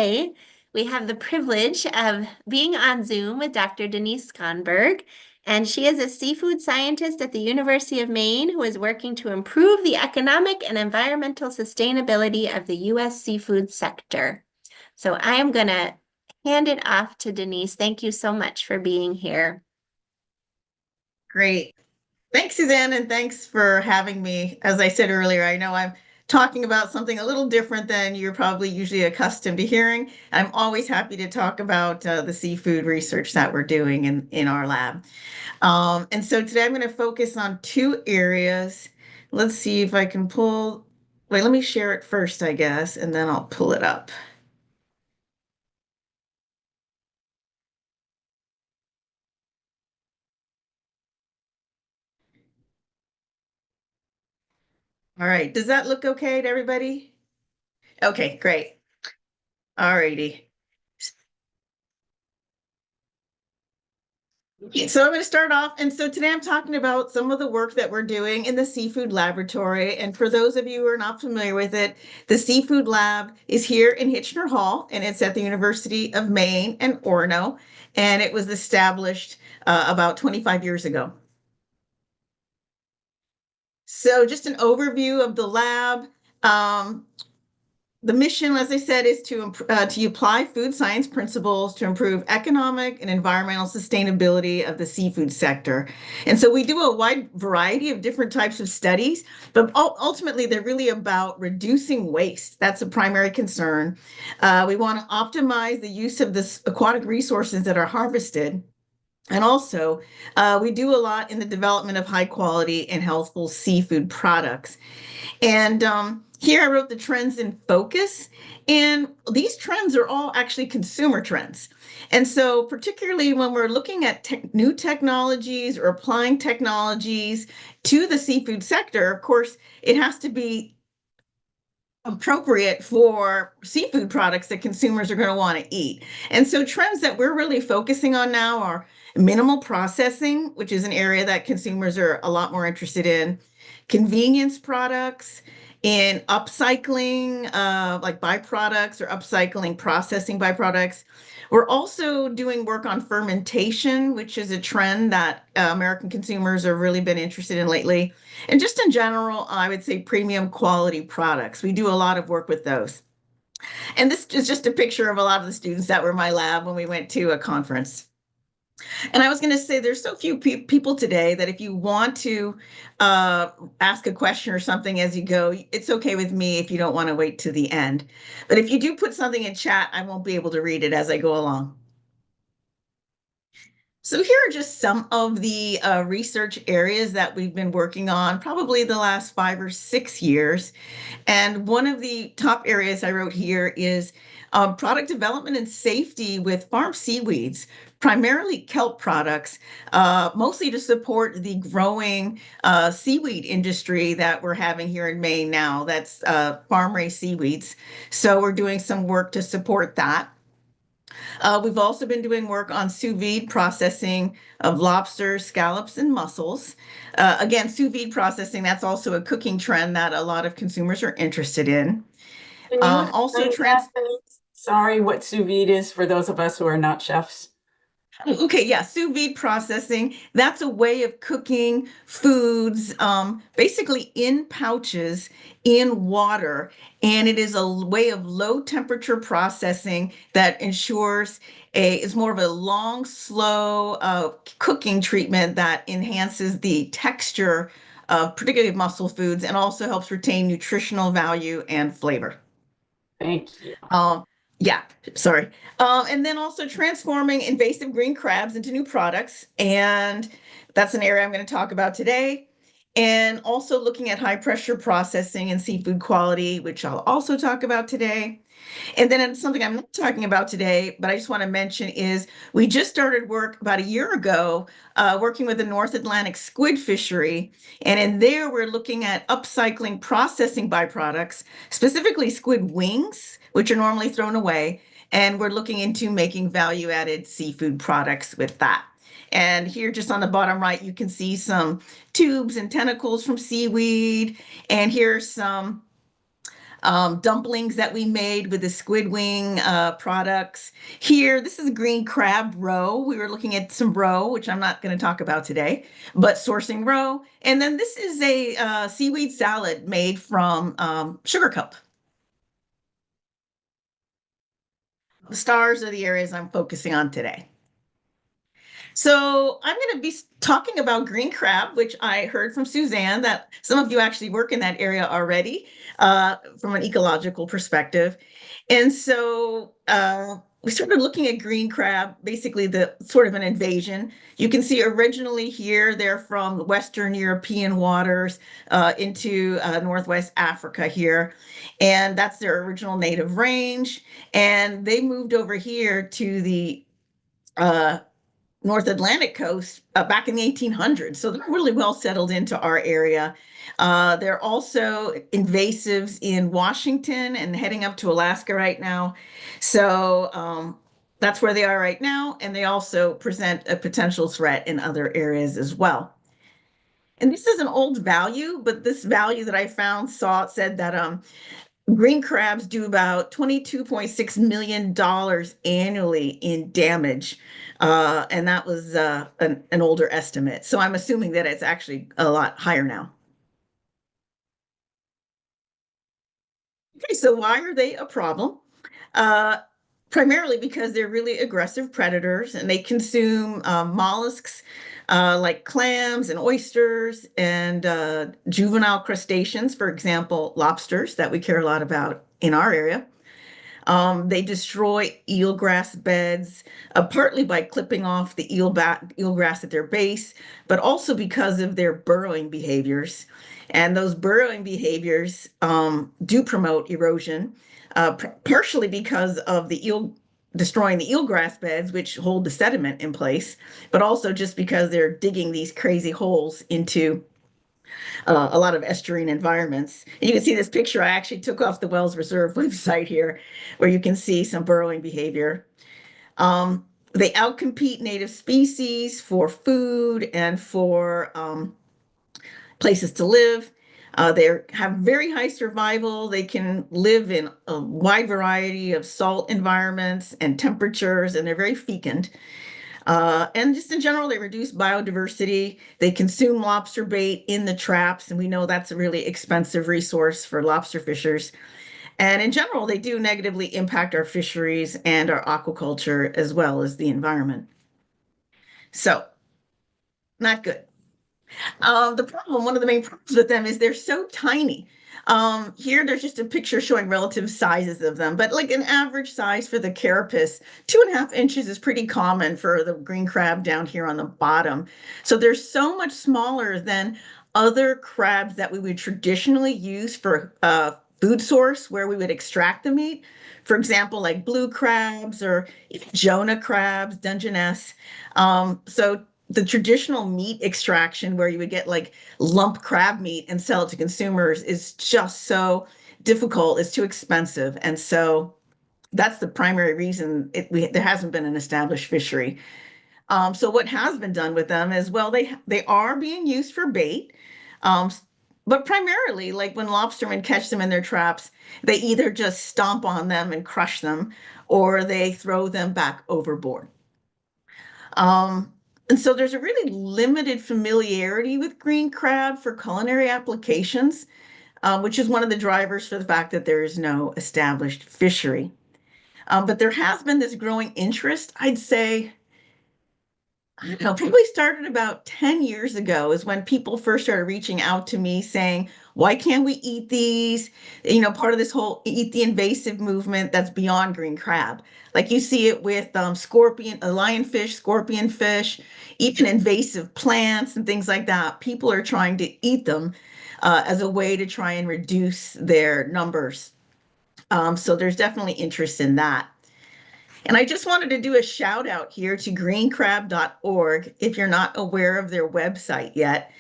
today we have the privilege of being on Zoom with Dr. Denise Skonberg, and she is a seafood scientist at the University of Maine who is working to improve the economic and environmental sustainability of the U.S. seafood sector. So I am going to hand it off to Denise. Thank you so much for being here. Great. Thanks, Suzanne, and thanks for having me. As I said earlier, I know I'm talking about something a little different than you're probably usually accustomed to hearing. I'm always happy to talk about the seafood research that we're doing in our lab. And so today I'm going to focus on two areas. Let's see if I can pull, wait, let me share it first, I guess, and then I'll pull it up. All right, does that look okay to everybody? Okay, great. All righty. So I'm going to start off. And so today I'm talking about some of the work that we're doing in the seafood laboratory. And for those of you who are not familiar with it, the seafood lab is here in Hitchner Hall, and it's at the University of Maine and Orono. And it was established about 25 years ago. So just an overview of the lab. The mission, as I said, is to apply food science principles to improve economic and environmental sustainability of the seafood sector. And so we do a wide variety of different types of studies, but ultimately they're really about reducing waste. That's a primary concern. We want to optimize the use of the aquatic resources that are harvested. And also, we do a lot in the development of high quality and healthful seafood products. And here I wrote the trends in focus. And these trends are all actually consumer trends. And so particularly when we're looking at new technologies or applying technologies to the seafood sector, of course, it has to be appropriate for seafood products that consumers are going to want to eat. And so trends that we're really focusing on now are minimal processing, which is an area that consumers are a lot more interested in, convenience products, in upcycling, like byproducts or upcycling processing byproducts. We're also doing work on fermentation, which is a trend that American consumers have really been interested in lately. And just in general, I would say premium quality products. We do a lot of work with those. And this is just a picture of a lot of the students that were in my lab when we went to a conference. And I was going to say there's so few people today that if you want to ask a question or something as you go, it's okay with me if you don't want to wait to the end. But if you do put something in chat, I won't be able to read it as I go along. So here are just some of the research areas that we've been working on probably the last 5 or 6 years. And one of the top areas I wrote here is product development and safety with farm seaweeds, primarily kelp products, mostly to support the growing seaweed industry that we're having here in Maine now. That's farm-raised seaweeds. So we're doing some work to support that. We've also been doing work on sous vide processing of lobsters, scallops, and mussels. Again, sous vide processing, that's also a cooking trend that a lot of consumers are interested in. Can you Also, explain that, Denise? Sorry, what sous vide is for those of us who are not chefs. Okay, yeah, sous vide processing, that's a way of cooking foods basically in pouches in water. And it is a way of low temperature processing that ensures is more of a long, slow cooking treatment that enhances the texture of particularly mussel foods and also helps retain nutritional value and flavor. Thank you. Yeah, sorry. And then also transforming invasive green crabs into new products. And that's an area I'm going to talk about today. And also looking at high pressure processing and seafood quality, which I'll also talk about today. And then something I'm not talking about today, but I just want to mention is we just started work about a year ago working with the North Atlantic squid fishery. And in there, we're looking at upcycling processing byproducts, specifically squid wings, which are normally thrown away. And we're looking into making value-added seafood products with that. And here, just on the bottom right, you can see some tubes and tentacles from seaweed. And here's some dumplings that we made with the squid wing products. Here, this is green crab roe. We were looking at some roe, which I'm not going to talk about today, but sourcing roe. And then this is a seaweed salad made from sugar kelp. The stars are the areas I'm focusing on today. So I'm going to be talking about green crab, which I heard from Suzanne that some of you actually work in that area already from an ecological perspective. And so we started looking at green crab, basically the sort of an invasion. You can see originally here, they're from Western European waters into Northwest Africa here. And that's their original native range. And they moved over here to the uh, North Atlantic coast back in the 1800s. So they're really well settled into our area. They're also invasives in Washington and heading up to Alaska right now. So that's where they are right now. And they also present a potential threat in other areas as well. And this is an old value, but this value that I found said that green crabs do about $22.6 million annually in damage. And that was an older estimate. So I'm assuming that it's actually a lot higher now. Okay, so why are they a problem? Uh, Primarily because they're really aggressive predators and they consume mollusks like clams and oysters and juvenile crustaceans, for example, lobsters that we care a lot about in our area. They destroy eelgrass beds, partly by clipping off the eelgrass at their base, but also because of their burrowing behaviors. And those burrowing behaviors do promote erosion, partially because of the eel destroying the eelgrass beds, which hold the sediment in place, but also just because they're digging these crazy holes into a lot of estuarine environments. And you can see this picture I actually took off the Wells Reserve website here, where you can see some burrowing behavior. They outcompete native species for food and for places to live. They have very high survival. They can live in a wide variety of salt environments and temperatures, and they're very fecund. And just in general, they reduce biodiversity. They consume lobster bait in the traps, and we know that's a really expensive resource for lobster fishers. And in general, they do negatively impact our fisheries and our aquaculture as well as the environment. So, not good. The problem, one of the main problems with them is they're so tiny. Here, there's just a picture showing relative sizes of them, but like an average size for the carapace, 2.5 inches is pretty common for the green crab down here on the bottom. So they're so much smaller than other crabs that we would traditionally use for food source where we would extract the meat. For example, like blue crabs or even Jonah crabs, Dungeness. So the traditional meat extraction where you would get like lump crab meat and sell it to consumers is just so difficult. It's too expensive. And so that's the primary reason there hasn't been an established fishery. So what has been done with them is, well, they are being used for bait. Um, but primarily, like when lobstermen catch them in their traps, they either just stomp on them and crush them, or they throw them back overboard. Um, and so there's a really limited familiarity with green crab for culinary applications, which is one of the drivers for the fact that there is no established fishery. But there has been this growing interest, I'd say, I don't know, probably started about 10 years ago is when people first started reaching out to me saying, why can't we eat these? You know, part of this whole eat the invasive movement that's beyond green crab. Like you see it with lionfish, scorpionfish, even invasive plants and things like that. People are trying to eat them as a way to try and reduce their numbers. So there's definitely interest in that. And I just wanted to do a shout out here to greencrab.org if you're not aware of their website yet.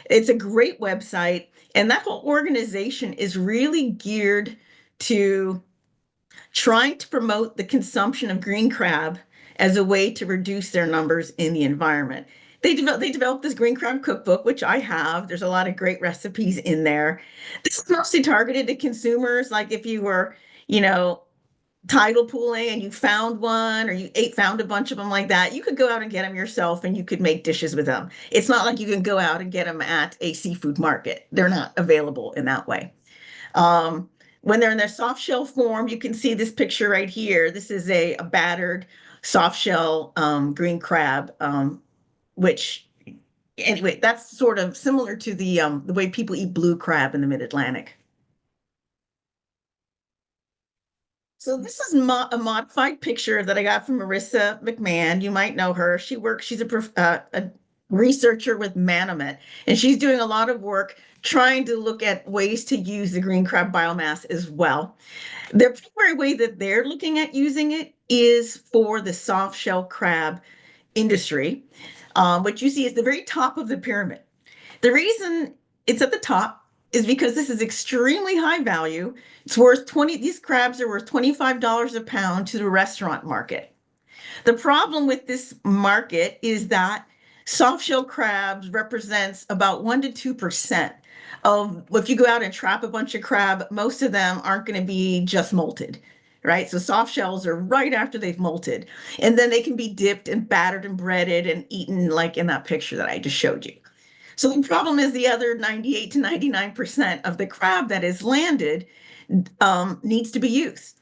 It's a great website, and that whole organization is really geared to trying to promote the consumption of green crab as a way to reduce their numbers in the environment. They developed this green crab cookbook, which I have. There's a lot of great recipes in there. This is mostly targeted to consumers. Like if you were, you know, tidal pooling and you found one or you found a bunch of them like that, you could go out and get them yourself and you could make dishes with them. It's not like you can go out and get them at a seafood market. They're not available in that way. Um, when they're in their soft shell form, you can see this picture right here. This is a battered soft shell green crab, which anyway, that's sort of similar to the way people eat blue crab in the mid-Atlantic. So this is a modified picture that I got from Marissa McMahon. You might know her. She's a researcher with Manomet, and she's doing a lot of work trying to look at ways to use the green crab biomass as well. The primary way that they're looking at using it is for the soft shell crab industry. What you see is the very top of the pyramid. The reason it's at the top is because this is extremely high value. It's worth 20, these crabs are worth $25 a pound to the restaurant market. The problem with this market is that soft shell crabs represents about 1 to 2% of, if you go out and trap a bunch of crab, most of them aren't going to be just molted, right? So soft shells are right after they've molted, and then they can be dipped and battered and breaded and eaten like in that picture that I just showed you. So the problem is the other 98 to 99% of the crab that is landed needs to be used.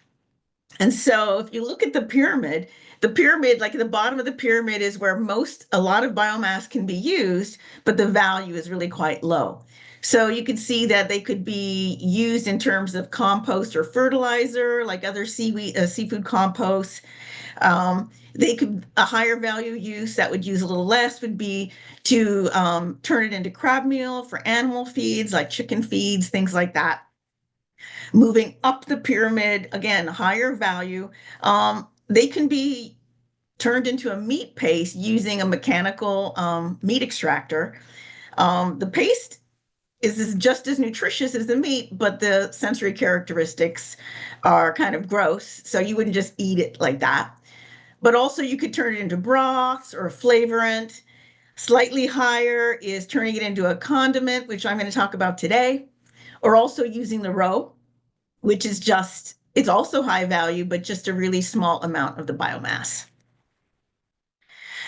And so if you look at the pyramid, like at the bottom of the pyramid is where a lot of biomass can be used, but the value is really quite low. So you can see that they could be used in terms of compost or fertilizer, like other seafood composts. They could, a higher value use that would use a little less would be to turn it into crab meal for animal feeds, like chicken feeds, things like that. Moving up the pyramid, again, higher value. They can be turned into a meat paste using a mechanical meat extractor. The paste is just as nutritious as the meat, but the sensory characteristics are kind of gross. So you wouldn't just eat it like that. But also you could turn it into broths or flavorant. Slightly higher is turning it into a condiment, which I'm going to talk about today, or also using the roe, which is just, it's also high value, but just a really small amount of the biomass.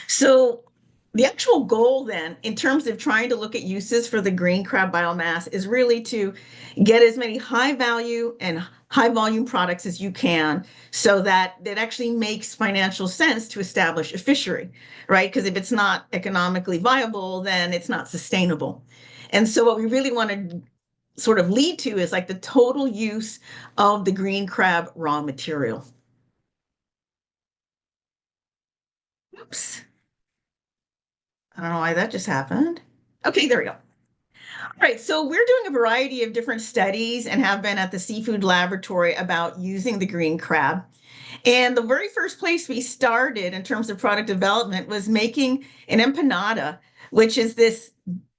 So the actual goal then, in terms of trying to look at uses for the green crab biomass, is really to get as many high value and high volume products as you can so that it actually makes financial sense to establish a fishery, right? Because if it's not economically viable, then it's not sustainable. And so what we really want to sort of lead to is like the total use of the green crab raw material. Oops. I don't know why that just happened. Okay, there we go. All right, so we're doing a variety of different studies and have been at the seafood laboratory about using the green crab. And the very first place we started in terms of product development was making an empanada, which is this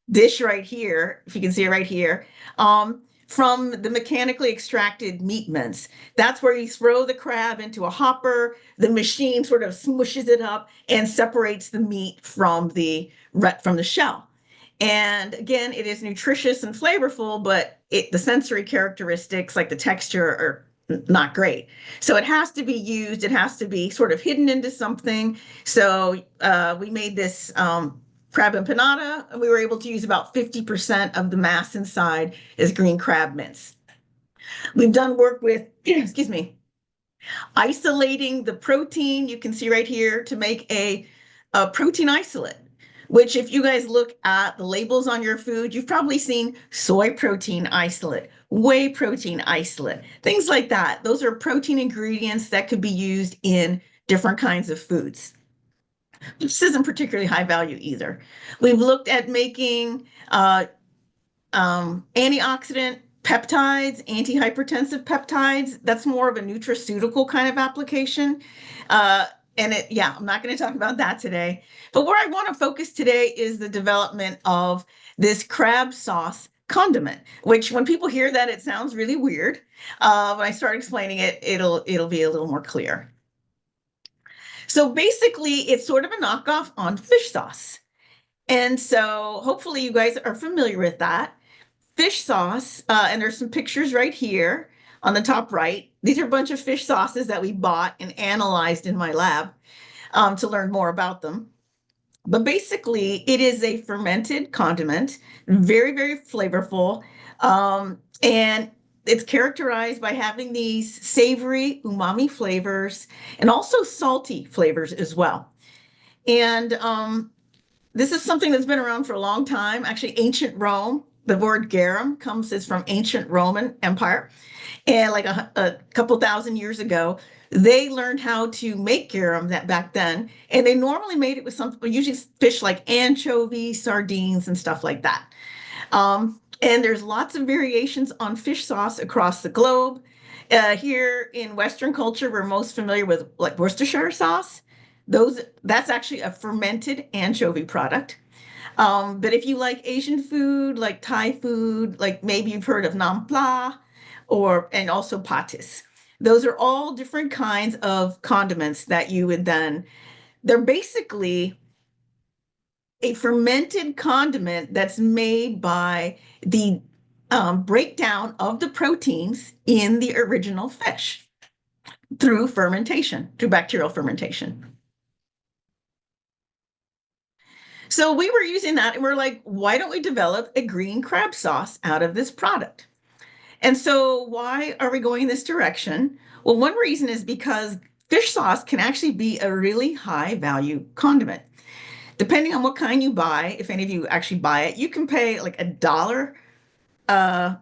dish right here, if you can see it right here, from the mechanically extracted meat mince. That's where you throw the crab into a hopper, the machine sort of smushes it up and separates the meat from the shell. And again, it is nutritious and flavorful, but the sensory characteristics, like the texture, are not great. So it has to be used, it has to be sort of hidden into something. So we made this crab empanada, and we were able to use about 50% of the mass inside as green crab mince. We've done work with, excuse me, isolating the protein, you can see right here, to make a protein isolate, which if you guys look at the labels on your food, you've probably seen soy protein isolate, whey protein isolate, things like that. Those are protein ingredients that could be used in different kinds of foods. This isn't particularly high value either. We've looked at making antioxidant peptides, antihypertensive peptides. That's more of a nutraceutical kind of application. Yeah, I'm not going to talk about that today. But where I want to focus today is the development of this crab sauce condiment, which when people hear that, it sounds really weird. When I start explaining it, it'll be a little more clear. So basically, it's sort of a knockoff on fish sauce. And so hopefully you guys are familiar with that. Fish sauce, and there's some pictures right here on the top right. These are a bunch of fish sauces that we bought and analyzed in my lab to learn more about them. But basically, it is a fermented condiment, very, very flavorful. And it's characterized by having these savory umami flavors and also salty flavors as well. And this is something that's been around for a long time. Actually, ancient Rome, the word garum is from ancient Roman Empire. And like a couple thousand years ago, they learned how to make garum that back then. And they normally made it with something, usually fish like anchovies, sardines, and stuff like that. And there's lots of variations on fish sauce across the globe. Here in Western culture, we're most familiar with like Worcestershire sauce. That's actually a fermented anchovy product. But if you like Asian food, like Thai food, like maybe you've heard of nam pla, and also patis. Those are all different kinds of condiments that you would they're basically a fermented condiment that's made by the breakdown of the proteins in the original fish through fermentation, through bacterial fermentation. So we were using that and we're like, why don't we develop a green crab sauce out of this product? And so why are we going this direction? Well, one reason is because fish sauce can actually be a really high value condiment. Depending on what kind you buy, if any of you actually buy it, you can pay like uh,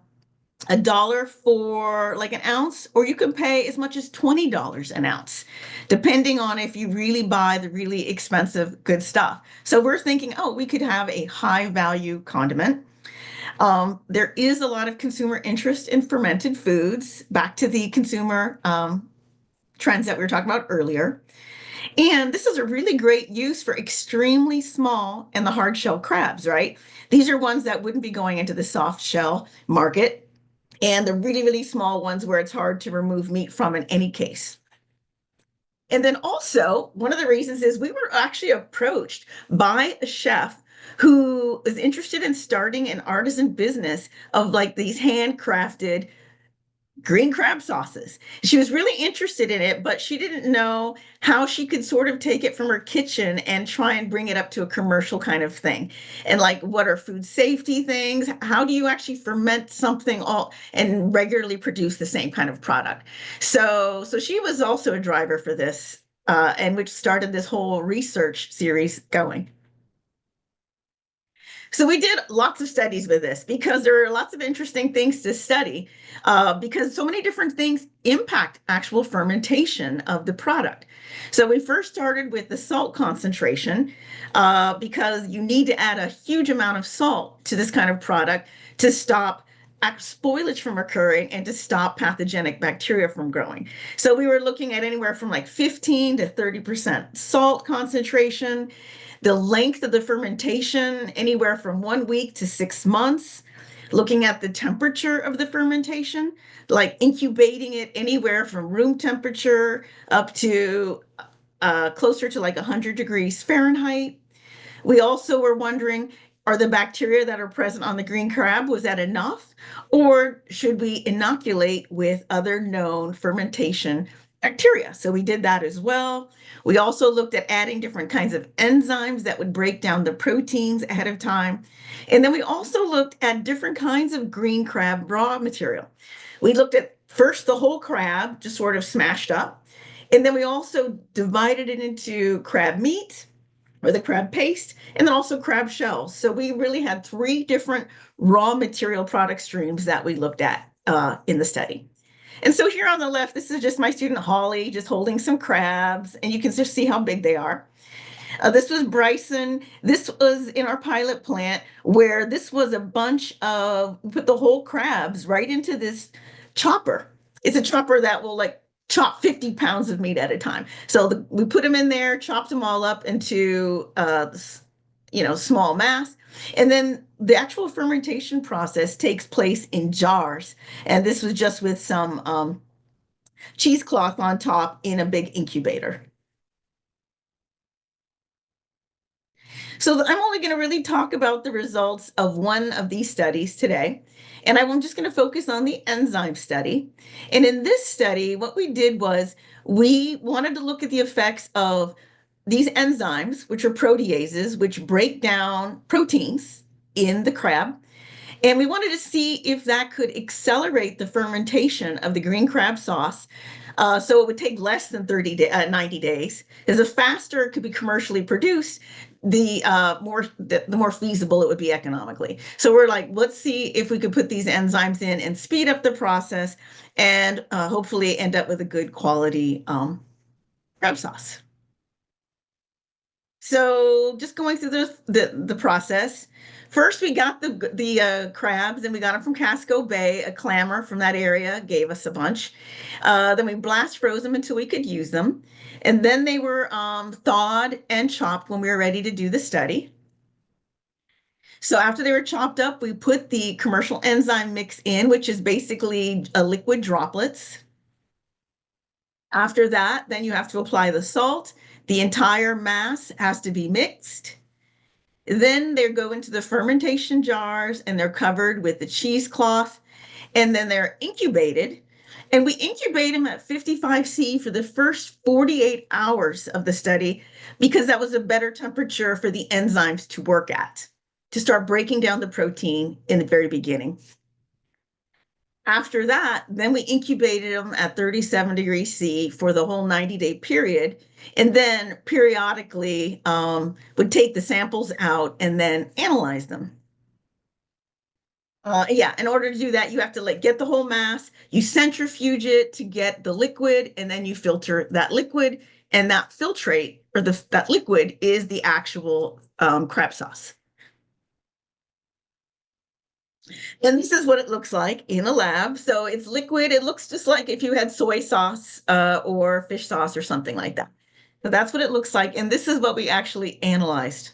$1 for like an ounce, or you can pay as much as $20 an ounce, depending on if you really buy the really expensive good stuff. So we're thinking, oh, we could have a high value condiment. There is a lot of consumer interest in fermented foods, back to the consumer trends that we were talking about earlier. And this is a really great use for extremely small and the hard shell crabs, right? These are ones that wouldn't be going into the soft shell market, and the really, really small ones where it's hard to remove meat from in any case. And then also, one of the reasons is we were actually approached by a chef who is interested in starting an artisan business of like these handcrafted green crab sauces. She was really interested in it, but she didn't know how she could sort of take it from her kitchen and try and bring it up to a commercial kind of thing. And like, what are food safety things? How do you actually ferment something all and regularly produce the same kind of product? So she was also a driver for this, and which started this whole research series going. So we did lots of studies with this because there are lots of interesting things to study because so many different things impact actual fermentation of the product. So we first started with the salt concentration because you need to add a huge amount of salt to this kind of product to stop spoilage from occurring and to stop pathogenic bacteria from growing. So we were looking at anywhere from like 15 to 30% salt concentration, the length of the fermentation, anywhere from 1 week to 6 months, looking at the temperature of the fermentation, like incubating it anywhere from room temperature up to closer to like 100 degrees Fahrenheit. We also were wondering, are the bacteria that are present on the green crab, was that enough? Or should we inoculate with other known fermentation bacteria? So we did that as well. We also looked at adding different kinds of enzymes that would break down the proteins ahead of time. And then we also looked at different kinds of green crab raw material. We looked at first the whole crab, just sort of smashed up. And then we also divided it into crab meat, or the crab paste, and then also crab shells. So we really had 3 different raw material product streams that we looked at in the study. And so here on the left, this is just my student Holly, just holding some crabs, and you can just see how big they are. This was Bryson. This was in our pilot plant where this was a bunch of, we put the whole crabs right into this chopper. It's a chopper that will like chop 50 pounds of meat at a time. So we put them in there, chopped them all up into, small mass. And then the actual fermentation process takes place in jars. And this was just with some cheesecloth on top in a big incubator. So I'm only going to really talk about the results of one of these studies today. And I'm just going to focus on the enzyme study. And in this study, what we did was we wanted to look at the effects of these enzymes, which are proteases, which break down proteins in the crab. And we wanted to see if that could accelerate the fermentation of the green crab sauce. So it would take less than 90 days. Because the faster it could be commercially produced, the more feasible it would be economically. So we're like, let's see if we could put these enzymes in and speed up the process and hopefully end up with a good quality crab sauce. So just going through the process. First, we got the crabs, and we got them from Casco Bay. A clammer from that area gave us a bunch. Then we blast froze them until we could use them, and then they were thawed and chopped when we were ready to do the study. So after they were chopped up, we put the commercial enzyme mix in, which is basically a liquid droplets. After that, then you have to apply the salt. The entire mass has to be mixed. Then they go into the fermentation jars and they're covered with the cheesecloth, and then they're incubated. And we incubate them at 55°C for the first 48 hours of the study because that was a better temperature for the enzymes to work at, to start breaking down the protein in the very beginning. After that, then we incubated them at 37°C for the whole 90-day period, and then periodically would take the samples out and then analyze them. In order to do that, you have to get the whole mass, you centrifuge it to get the liquid, and then you filter that liquid, and that filtrate, or that liquid, is the actual crab sauce. And this is what it looks like in a lab. So it's liquid. It looks just like if you had soy sauce or fish sauce or something like that. So that's what it looks like. And this is what we actually analyzed.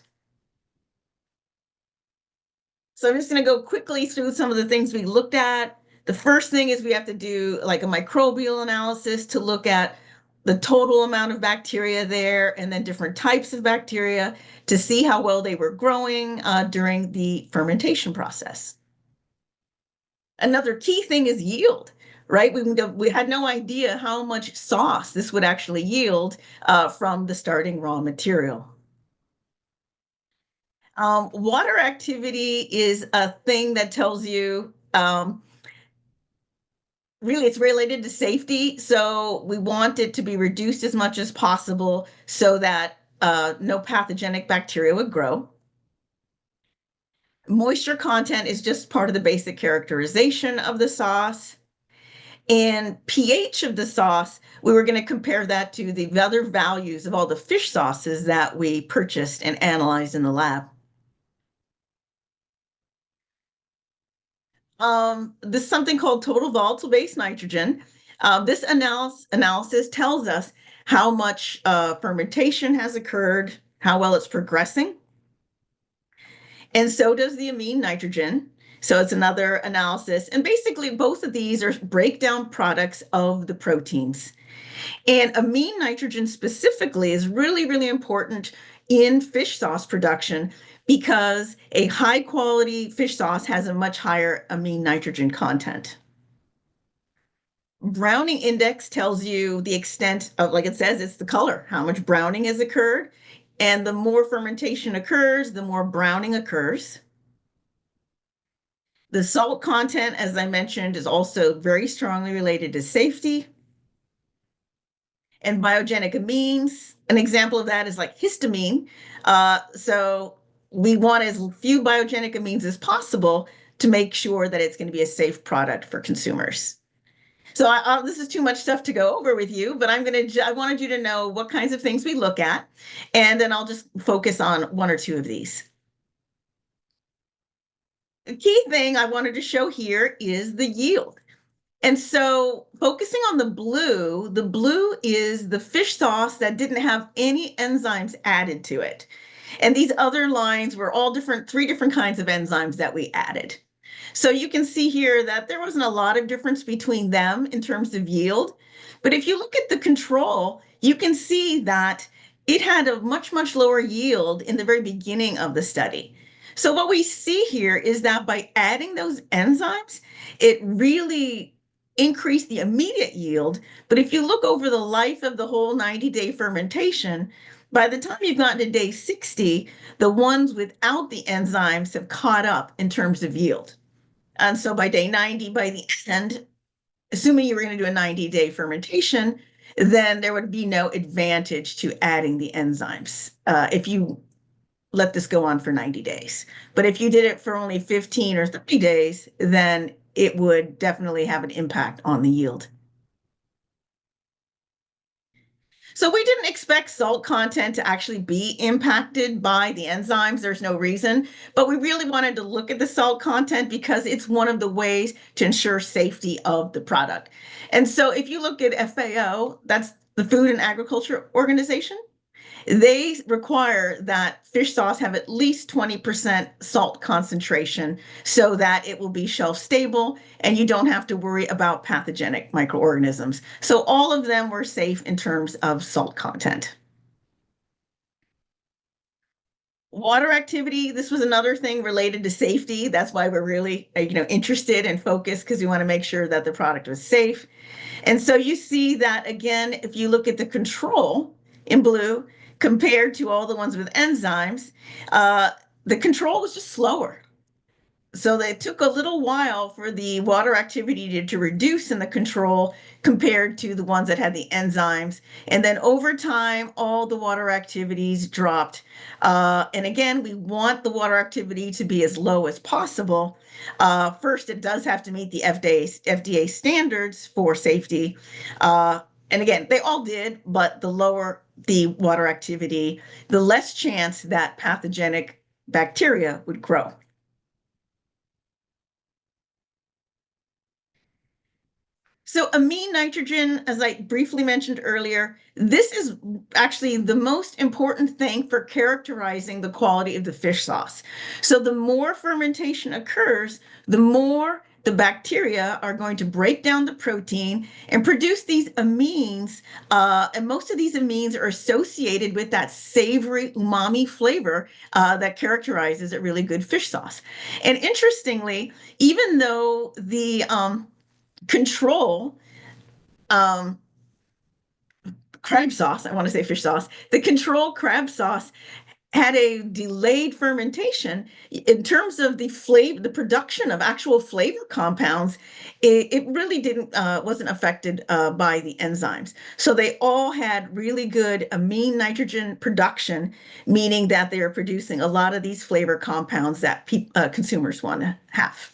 So I'm just going to go quickly through some of the things we looked at. The first thing is we have to do like a microbial analysis to look at the total amount of bacteria there and then different types of bacteria to see how well they were growing during the fermentation process. Another key thing is yield, right? We had no idea how much sauce this would actually yield from the starting raw material. Water activity is a thing that tells you, really, it's related to safety. So we want it to be reduced as much as possible so that no pathogenic bacteria would grow. Moisture content is just part of the basic characterization of the sauce. And pH of the sauce, we were going to compare that to the other values of all the fish sauces that we purchased and analyzed in the lab. This is something called total volatile-based nitrogen. This analysis tells us how much fermentation has occurred, how well it's progressing. And so does the amine nitrogen. So it's another analysis. And basically, both of these are breakdown products of the proteins. And amine nitrogen specifically is really, really important in fish sauce production because a high quality fish sauce has a much higher amine nitrogen content. Browning index tells you the extent of, like it says, it's the color, how much browning has occurred. And the more fermentation occurs, the more browning occurs. The salt content, as I mentioned, is also very strongly related to safety. And biogenic amines, an example of that is like histamine. So we want as few biogenic amines as possible to make sure that it's going to be a safe product for consumers. So this is too much stuff to go over with you, but I wanted you to know what kinds of things we look at, and then I'll just focus on one or two of these. The key thing I wanted to show here is the yield. And so focusing on the blue is the fish sauce that didn't have any enzymes added to it. And these other lines were all three different kinds of enzymes that we added. So you can see here that there wasn't a lot of difference between them in terms of yield. But if you look at the control, you can see that it had a much, much lower yield in the very beginning of the study. So what we see here is that by adding those enzymes, it really increased the immediate yield. But if you look over the life of the whole 90-day fermentation, by the time you've gotten to day 60, the ones without the enzymes have caught up in terms of yield. And so by day 90, by the end, assuming you were going to do a 90-day fermentation, then there would be no advantage to adding the enzymes if you let this go on for 90 days. But if you did it for only 15 or 30 days, then it would definitely have an impact on the yield. So we didn't expect salt content to actually be impacted by the enzymes. There's no reason, but we really wanted to look at the salt content because it's one of the ways to ensure safety of the product. And so if you look at FAO, that's the Food and Agriculture Organization, they require that fish sauce have at least 20% salt concentration so that it will be shelf stable and you don't have to worry about pathogenic microorganisms. So all of them were safe in terms of salt content. Water activity, this was another thing related to safety. That's why we're really, interested and focused because we want to make sure that the product was safe. And so you see that again, if you look at the control in blue compared to all the ones with enzymes, the control was just slower. So it took a little while for the water activity to reduce in the control compared to the ones that had the enzymes. And then over time, all the water activities dropped. And again, we want the water activity to be as low as possible. First, it does have to meet the FDA standards for safety. And again, they all did, but the lower the water activity, the less chance that pathogenic bacteria would grow. So amine nitrogen, as I briefly mentioned earlier, this is actually the most important thing for characterizing the quality of the fish sauce. So the more fermentation occurs, the more the bacteria are going to break down the protein and produce these amines. And most of these amines are associated with that savory umami flavor that characterizes a really good fish sauce. And interestingly, even though the control crab sauce, I want to say fish sauce, the control crab sauce had a delayed fermentation in terms of the flavor, the production of actual flavor compounds. It really didn't wasn't affected by the enzymes. So they all had really good amine nitrogen production, meaning that they are producing a lot of these flavor compounds that consumers want to have.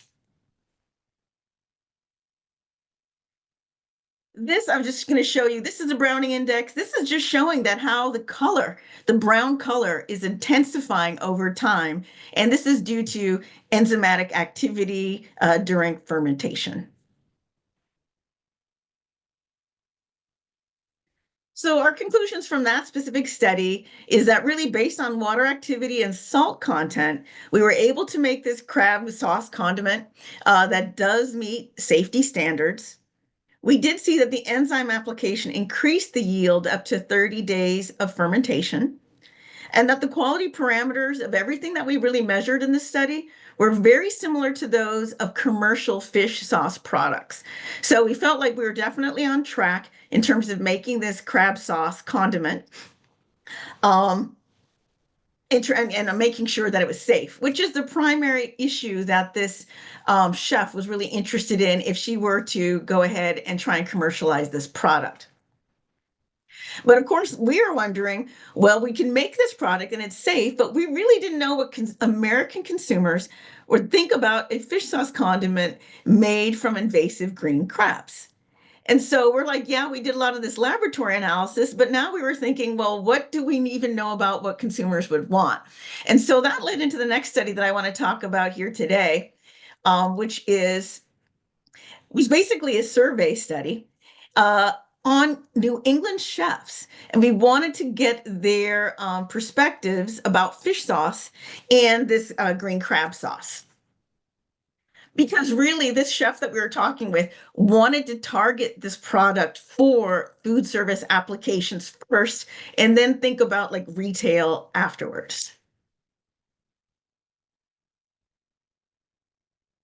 This, I'm just going to show you, this is a browning index. This is just showing that how the color, the brown color is intensifying over time. And this is due to enzymatic activity during fermentation. So our conclusions from that specific study is that really based on water activity and salt content, we were able to make this crab sauce condiment that does meet safety standards. We did see that the enzyme application increased the yield up to 30 days of fermentation, and that the quality parameters of everything that we really measured in the study were very similar to those of commercial fish sauce products. So we felt like we were definitely on track in terms of making this crab sauce condiment. And making sure that it was safe, which is the primary issue that this chef was really interested in if she were to go ahead and try and commercialize this product. But of course, we are wondering, well, we can make this product and it's safe, but we really didn't know what American consumers would think about a fish sauce condiment made from invasive green crabs. And so we're like, yeah, we did a lot of this laboratory analysis, but now we were thinking, well, what do we even know about what consumers would want? And so that led into the next study that I want to talk about here today, which was basically a survey study on New England chefs. And we wanted to get their perspectives about fish sauce and this green crab sauce. Because really, this chef that we were talking with wanted to target this product for food service applications first, and then think about like retail afterwards.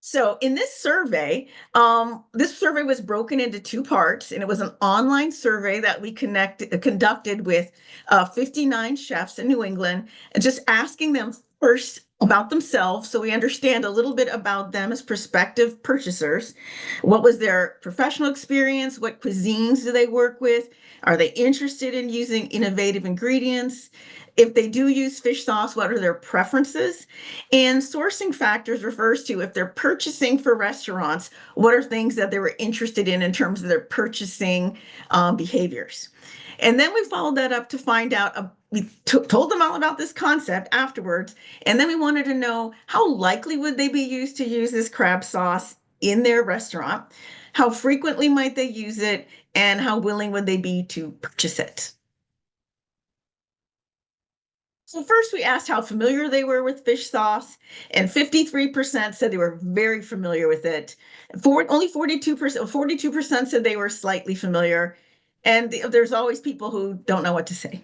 So in this survey was broken into two parts, and it was an online survey that we conducted with 59 chefs in New England, and just asking them first about themselves, so we understand a little bit about them as prospective purchasers. What was their professional experience? What cuisines do they work with? Are they interested in using innovative ingredients? If they do use fish sauce, what are their preferences? And sourcing factors refers to if they're purchasing for restaurants, what are things that they were interested in terms of their purchasing behaviors. And then we followed that up to find out, told them all about this concept afterwards. And then we wanted to know how likely would they be used to use this crab sauce in their restaurant? How frequently might they use it? And how willing would they be to purchase it? So first we asked how familiar they were with fish sauce, and 53% said they were very familiar with it. Only 42% said they were slightly familiar, and there's always people who don't know what to say.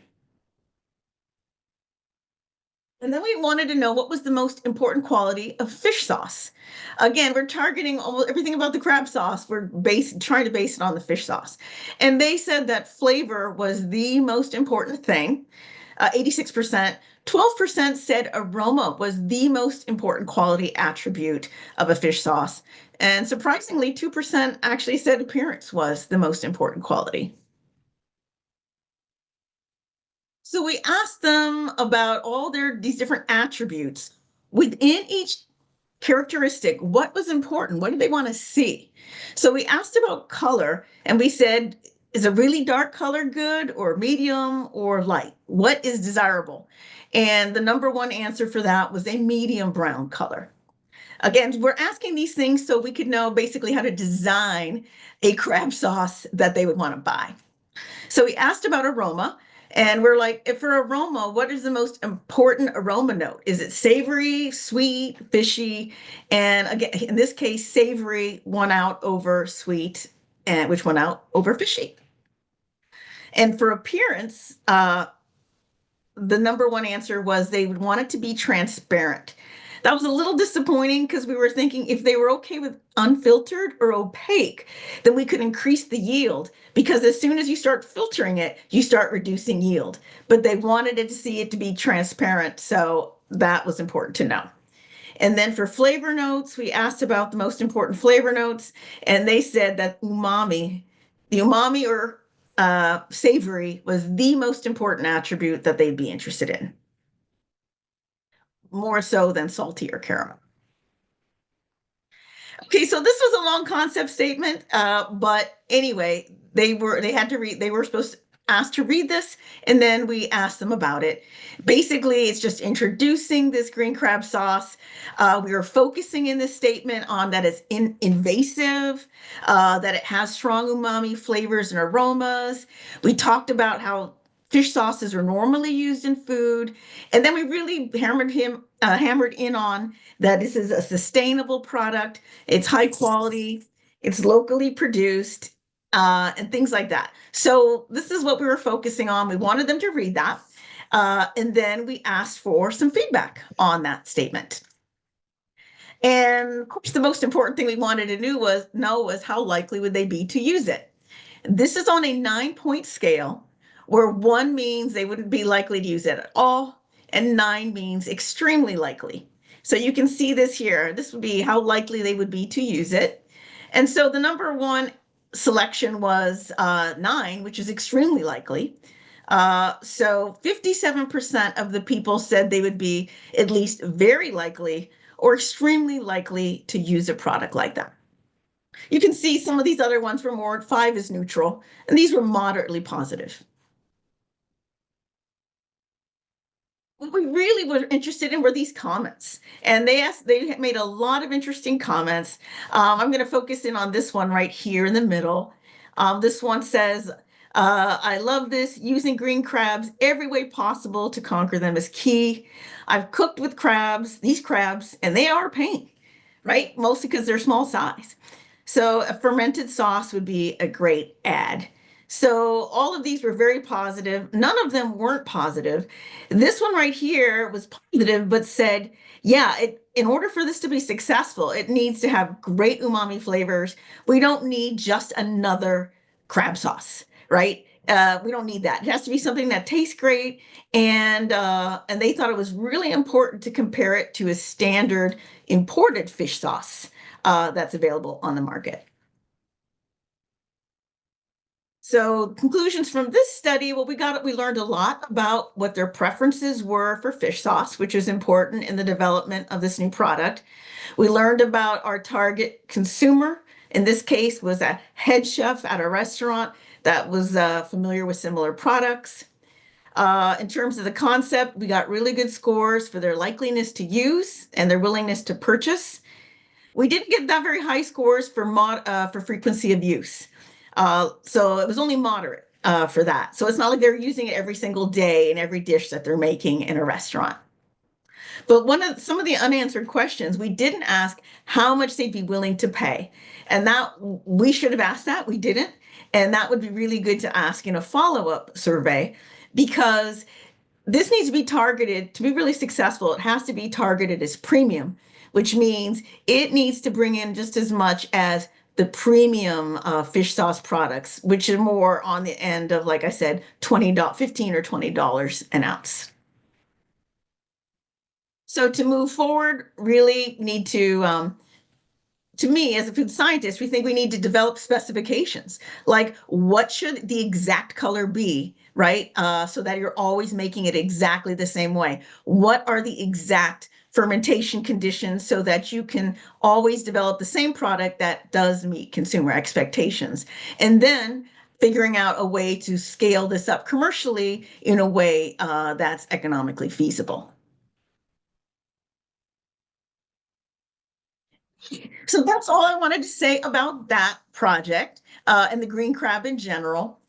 And then we wanted to know what was the most important quality of fish sauce. Again, we're targeting almost everything about the crab sauce. Trying to base it on the fish sauce. And they said that flavor was the most important thing. 86%. 12% said aroma was the most important quality attribute of a fish sauce. And surprisingly, 2% actually said appearance was the most important quality. So we asked them about all these different attributes. Within each characteristic, what was important? What did they want to see? So we asked about color, and we said, is a really dark color good, or medium, or light? What is desirable? And the number one answer for that was a medium brown color. Again, we're asking these things so we could know basically how to design a crab sauce that they would want to buy. So we asked about aroma, and we're like, if for aroma, what is the most important aroma note? Is it savory, sweet, fishy? And again, in this case, savory won out over sweet, and which won out over fishy. And for appearance, the number one answer was they would want it to be transparent. That was a little disappointing because we were thinking if they were okay with unfiltered or opaque, then we could increase the yield, because as soon as you start filtering it, you start reducing yield. But they wanted it to see it to be transparent, so that was important to know. And then for flavor notes, we asked about the most important flavor notes, and they said that the umami or savory was the most important attribute that they'd be interested in, more so than salty or caramel. Okay, so this was a long concept statement, but anyway, they were supposed to asked to read this, and then we asked them about it. Basically, it's just introducing this green crab sauce. We were focusing in this statement on that it's invasive, that it has strong umami flavors and aromas. We talked about how fish sauces are normally used in food, and then we really hammered in on that this is a sustainable product. It's high quality. It's locally produced, and things like that. So this is what we were focusing on. We wanted them to read that. And then we asked for some feedback on that statement. And of course, the most important thing we wanted to know was how likely would they be to use it. This is on a 9-point scale, where 1 means they wouldn't be likely to use it at all, and 9 means extremely likely. So you can see this here. This would be how likely they would be to use it. And so the number one selection was 9, which is extremely likely. So 57% of the people said they would be at least very likely or extremely likely to use a product like that. You can see some of these other ones were more, 5 is neutral, and these were moderately positive. What we really were interested in were these comments, and they made a lot of interesting comments. I'm going to focus in on this one right here in the middle. This one says, I love this. Using green crabs every way possible to conquer them is key. I've cooked with these crabs, and they are a pain. right? Mostly because they're small size. So a fermented sauce would be a great add. So all of these were very positive. None of them weren't positive. This one right here was positive, but said, yeah, in order for this to be successful, it needs to have great umami flavors. We don't need just another crab sauce, right? We don't need that. It has to be something that tastes great, and they thought it was really important to compare it to a standard imported fish sauce that's available on the market. So conclusions from this study, well, we learned a lot about what their preferences were for fish sauce, which is important in the development of this new product. We learned about our target consumer. In this case, was a head chef at a restaurant that was familiar with similar products. In terms of the concept, we got really good scores for their likeliness to use and their willingness to purchase. We didn't get that very high scores for frequency of use. So it was only moderate for that. So it's not like they're using it every single day in every dish that they're making in a restaurant. But some of the unanswered questions, we didn't ask how much they'd be willing to pay. And that we should have asked that, we didn't. And that would be really good to ask in a follow-up survey, because this needs to be targeted to be really successful. It has to be targeted as premium, which means it needs to bring in just as much as the premium fish sauce products, which are more on the end of, like I said, $20, $15 or $20 an ounce. So to move forward, really need to me, as a food scientist, we think we need to develop specifications. Like, what should the exact color be, right? So that you're always making it exactly the same way. What are the exact fermentation conditions so that you can always develop the same product that does meet consumer expectations? And then figuring out a way to scale this up commercially in a way that's economically feasible. So that's all I wanted to say about that project and the green crab in general.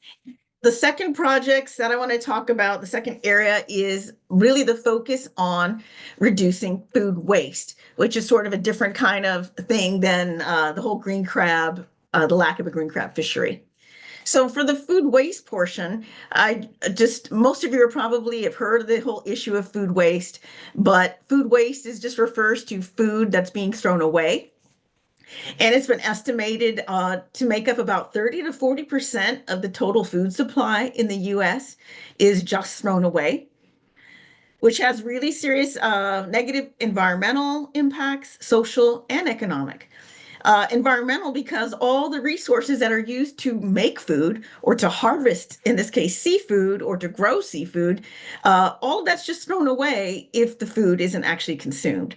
The second projects that I want to talk about, the second area, is really the focus on reducing food waste, which is sort of a different kind of thing than the whole green crab, the lack of a green crab fishery. So for the food waste portion, most of you are probably have heard of the whole issue of food waste, but food waste is just refers to food that's being thrown away. And it's been estimated to make up about 30 to 40% of the total food supply in the US is just thrown away, which has really serious negative environmental impacts, social and economic. Environmental, because all the resources that are used to make food or to harvest, in this case, seafood, or to grow seafood, all of that's just thrown away if the food isn't actually consumed.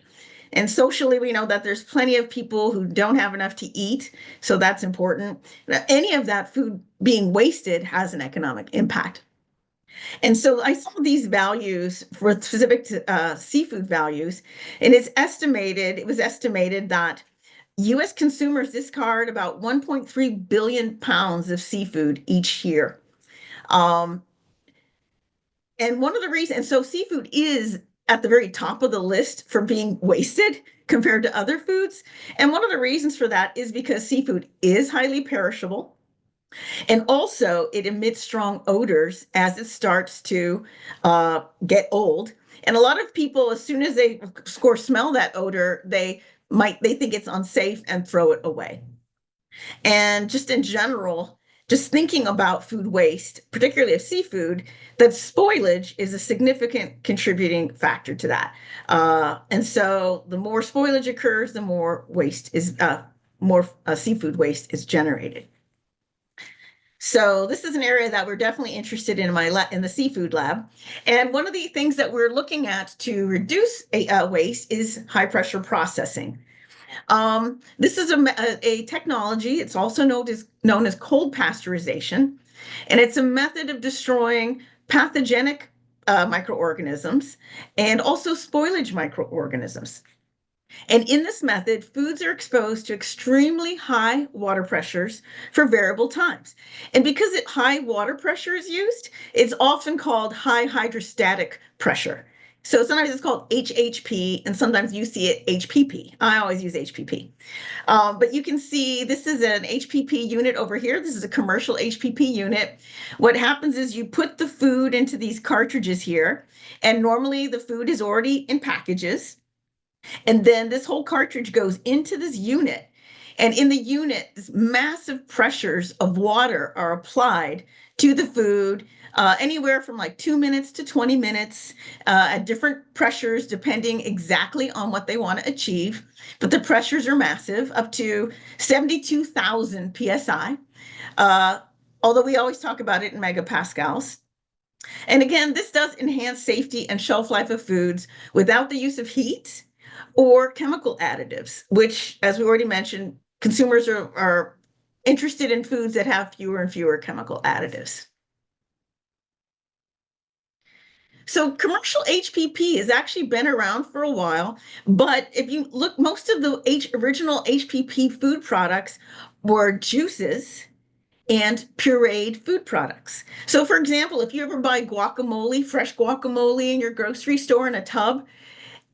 And socially, we know that there's plenty of people who don't have enough to eat, so that's important. Any of that food being wasted has an economic impact. And so I saw these values for specific to seafood values, and it was estimated that US consumers discard about 1.3 billion pounds of seafood each year. Um, and one of the reasons, and so seafood is at the very top of the list for being wasted compared to other foods. And one of the reasons for that is because seafood is highly perishable. And also, it emits strong odors as it starts to get old. And a lot of people, as soon as they smell that odor, they think it's unsafe and throw it away. And just in general, just thinking about food waste, particularly of seafood, that spoilage is a significant contributing factor to that. And so the more spoilage occurs, the more more seafood waste is generated. So this is an area that we're definitely interested in in the seafood lab. And one of the things that we're looking at to reduce waste is high pressure processing. This is a technology. It's also known as cold pasteurization, and it's a method of destroying pathogenic microorganisms and also spoilage microorganisms. And in this method, foods are exposed to extremely high water pressures for variable times. And because high water pressure is used, it's often called high hydrostatic pressure. So sometimes it's called HHP, and sometimes you see it HPP. I always use HPP. But you can see this is an HPP unit over here. This is a commercial HPP unit. What happens is you put the food into these cartridges here, and normally the food is already in packages. And then this whole cartridge goes into this unit. And in the unit, this massive pressures of water are applied to the food, anywhere from like 2 minutes to 20 minutes, at different pressures, depending exactly on what they want to achieve. But the pressures are massive, up to 72,000 psi. Although we always talk about it in megapascals. And again, this does enhance safety and shelf life of foods without the use of heat or chemical additives, which, as we already mentioned, consumers are interested in foods that have fewer and fewer chemical additives. So commercial HPP has actually been around for a while, but if you look, most of the original HPP food products were juices and pureed food products. So for example, if you ever buy guacamole, fresh guacamole in your grocery store in a tub,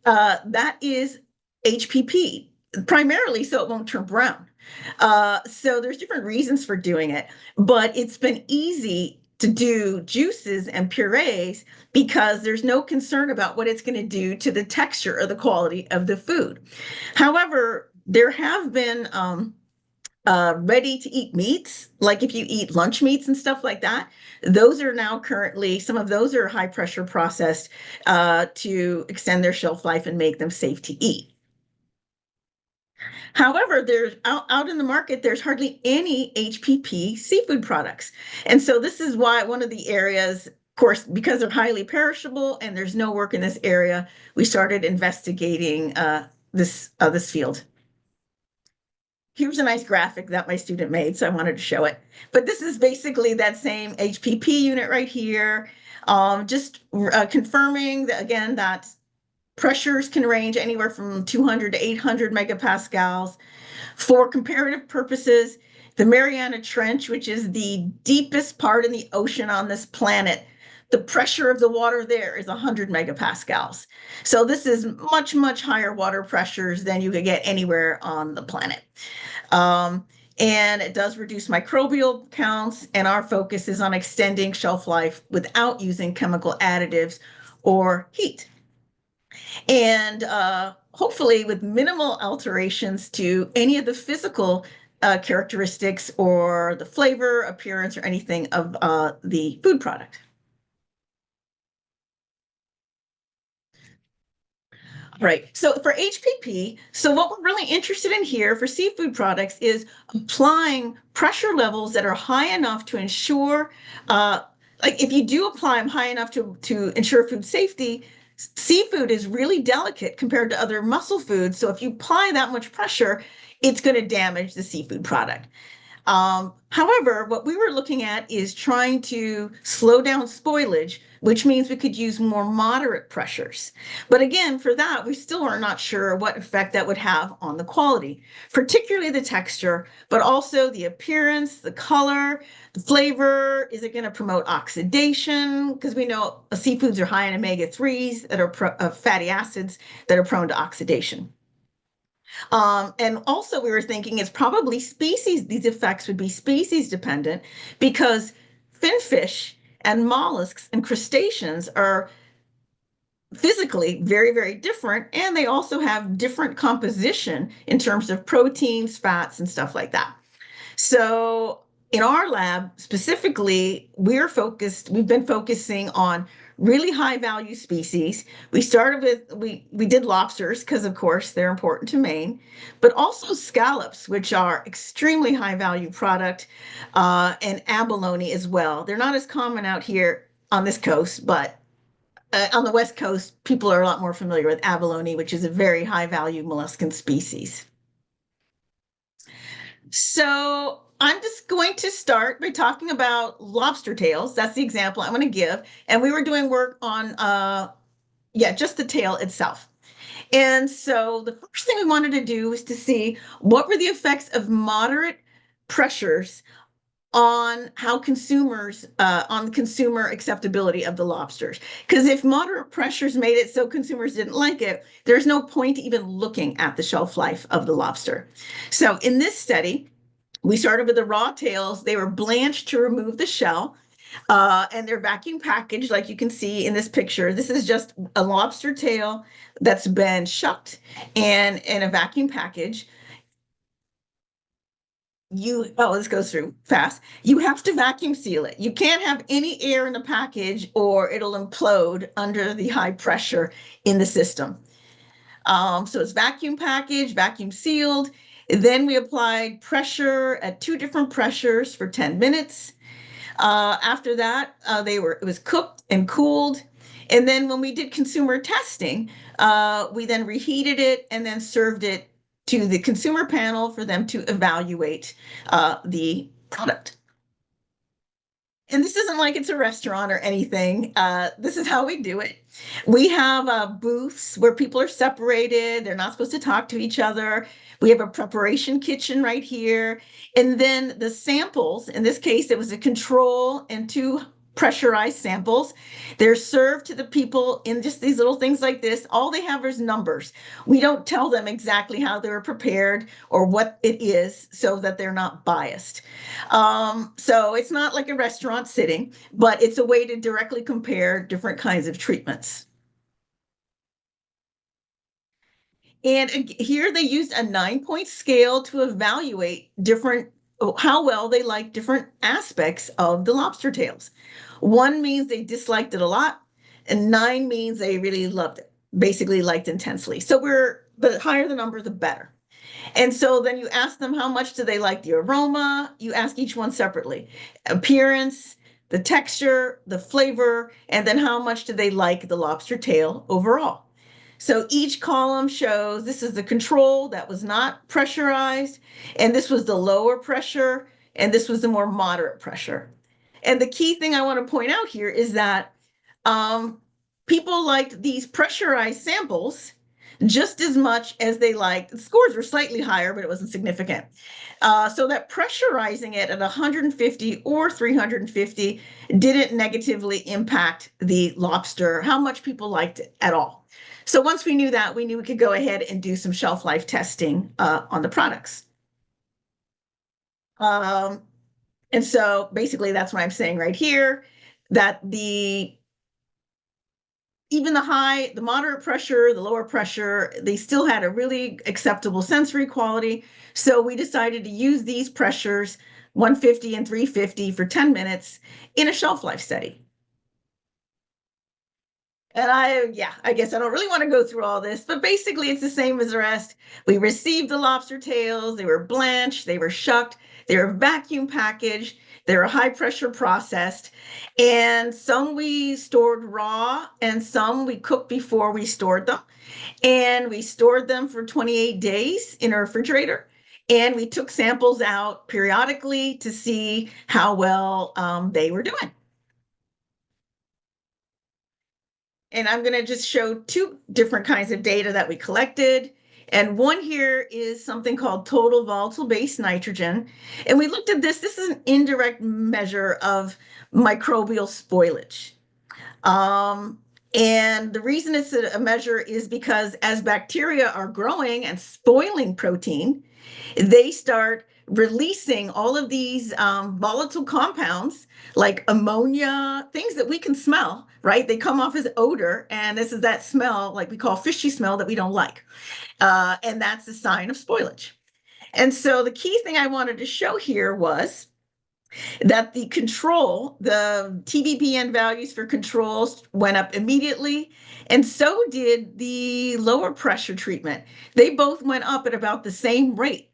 that is HPP, primarily so it won't turn brown. So there's different reasons for doing it, but it's been easy to do juices and purees because there's no concern about what it's going to do to the texture or the quality of the food. However, there have been ready to eat meats, like if you eat lunch meats and stuff like that, those are now currently, some of those are high pressure processed to extend their shelf life and make them safe to eat. However, there's out in the market, there's hardly any HPP seafood products. And so this is why one of the areas, of course, because they're highly perishable and there's no work in this area, we started investigating this field. Here's a nice graphic that my student made, so I wanted to show it. But this is basically that same HPP unit right here, just confirming that, again, that pressures can range anywhere from 200 to 800 megapascals. For comparative purposes, the Mariana Trench, which is the deepest part in the ocean on this planet, the pressure of the water there is 100 megapascals. So this is much, much higher water pressures than you could get anywhere on the planet. And it does reduce microbial counts, and our focus is on extending shelf life without using chemical additives or heat. And hopefully with minimal alterations to any of the physical characteristics or the flavor, appearance, or anything of the food product. Right. So for HPP, so what we're really interested in here for seafood products is applying pressure levels that are high enough to ensure, like if you do apply them high enough to ensure food safety, seafood is really delicate compared to other mussel foods. So if you apply that much pressure, it's going to damage the seafood product. However, what we were looking at is trying to slow down spoilage, which means we could use more moderate pressures. But again, for that, we still are not sure what effect that would have on the quality, particularly the texture, but also the appearance, the color, the flavor. Is it going to promote oxidation? Because we know seafoods are high in omega-3s that are fatty acids that are prone to oxidation. And also we were thinking it's probably species, these effects would be species dependent because finfish and mollusks and crustaceans are physically very, very different. And they also have different composition in terms of proteins, fats, and stuff like that. So in our lab specifically, we've been focusing on really high value species. We started with, we did lobsters because of course they're important to Maine, but also scallops, which are extremely high value product, and abalone as well. They're not as common out here on this coast, but on the West Coast, people are a lot more familiar with abalone, which is a very high value molluscan species. So I'm just going to start by talking about lobster tails. That's the example I'm going to give. And we were doing work on, just the tail itself. And so the first thing we wanted to do was to see what were the effects of moderate pressures on how consumers, on consumer acceptability of the lobsters. Because if moderate pressures made it so consumers didn't like it, there's no point even looking at the shelf life of the lobster. So in this study, we started with the raw tails. They were blanched to remove the shell, and they're vacuum packaged, like you can see in this picture. This is just a lobster tail that's been shucked and in a vacuum package. This goes through fast. You have to vacuum seal it. You can't have any air in the package or it'll implode under the high pressure in the system. So it's vacuum packaged, vacuum sealed. Then we applied pressure at 2 different pressures for 10 minutes. After that, it was cooked and cooled. And then when we did consumer testing, we then reheated it and then served it to the consumer panel for them to evaluate the product. And this isn't like it's a restaurant or anything. This is how we do it. We have booths where people are separated. They're not supposed to talk to each other. We have a preparation kitchen right here. And then the samples, in this case, it was a control and 2 pressurized samples. They're served to the people in just these little things like this. All they have is numbers. We don't tell them exactly how they were prepared or what it is so that they're not biased. So it's not like a restaurant sitting, but it's a way to directly compare different kinds of treatments. And here they used a 9-point scale to evaluate how well they like different aspects of the lobster tails. 1 means they disliked it a lot, and 9 means they really loved it, basically liked intensely. So the higher the number, the better. And so then you ask them how much do they like the aroma. You ask each one separately. Appearance, the texture, the flavor, and then how much do they like the lobster tail overall. So each column shows this is the control that was not pressurized, and this was the lower pressure, and this was the more moderate pressure. And the key thing I want to point out here is that people liked these pressurized samples just as much as they liked. The scores were slightly higher, but it wasn't significant. So that pressurizing it at 150 or 350 didn't negatively impact the lobster, how much people liked it at all. So once we knew that, we knew we could go ahead and do some shelf life testing on the products. And so basically that's what I'm saying right here, that even the moderate pressure, the lower pressure, they still had a really acceptable sensory quality. So we decided to use these pressures, 150 and 350 for 10 minutes in a shelf life study. And I guess I don't really want to go through all this, but basically it's the same as the rest. We received the lobster tails, they were blanched, they were shucked, they were vacuum packaged, they were high pressure processed, and some we stored raw and some we cooked before we stored them. And we stored them for 28 days in a refrigerator. And we took samples out periodically to see how well they were doing. And I'm going to just show 2 different kinds of data that we collected. And one here is something called total volatile-based nitrogen. And we looked at this. This is an indirect measure of microbial spoilage. And the reason it's a measure is because as bacteria are growing and spoiling protein, they start releasing all of these volatile compounds like ammonia, things that we can smell, right? They come off as odor, and this is that smell, like we call fishy smell, that we don't like. And that's a sign of spoilage. And so the key thing I wanted to show here was that the TVPN values for controls went up immediately, and so did the lower pressure treatment. They both went up at about the same rate.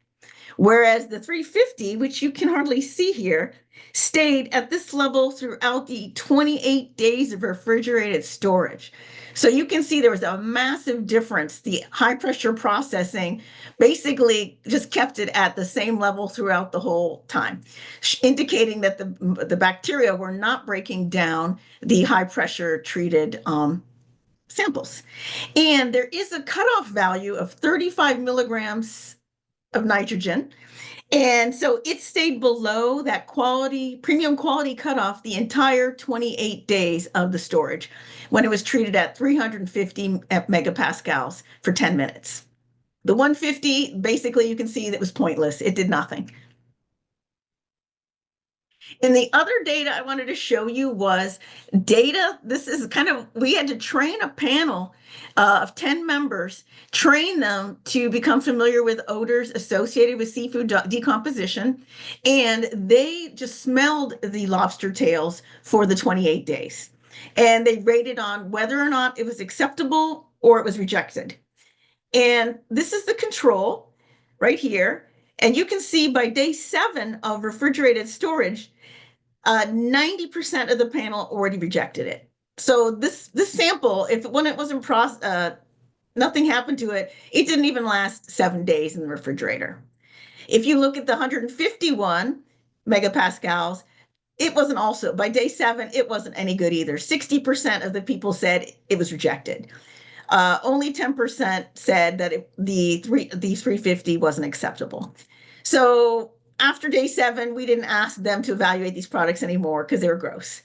Whereas the 350, which you can hardly see here, stayed at this level throughout the 28 days of refrigerated storage. So you can see there was a massive difference. The high pressure processing basically just kept it at the same level throughout the whole time, indicating that the bacteria were not breaking down the high pressure treated samples. And there is a cutoff value of 35 milligrams of nitrogen. And so it stayed below that quality, premium quality cutoff the entire 28 days of the storage when it was treated at 350 megapascals for 10 minutes. The 150, basically, you can see that was pointless. It did nothing. And the other data I wanted to show you was data. This is kind of, we had to train a panel of 10 members, train them to become familiar with odors associated with seafood decomposition. And they just smelled the lobster tails for the 28 days. And they rated on whether or not it was acceptable or it was rejected. And this is the control right here. And you can see by day 7 of refrigerated storage, 90% of the panel already rejected it. So this sample, when it wasn't nothing happened to it, it didn't even last 7 days in the refrigerator. If you look at the 151 megapascals, it wasn't also, by day 7, it wasn't any good either. 60% of the people said it was rejected. Only 10% said that the 350 wasn't acceptable. So after day 7, we didn't ask them to evaluate these products anymore because they were gross.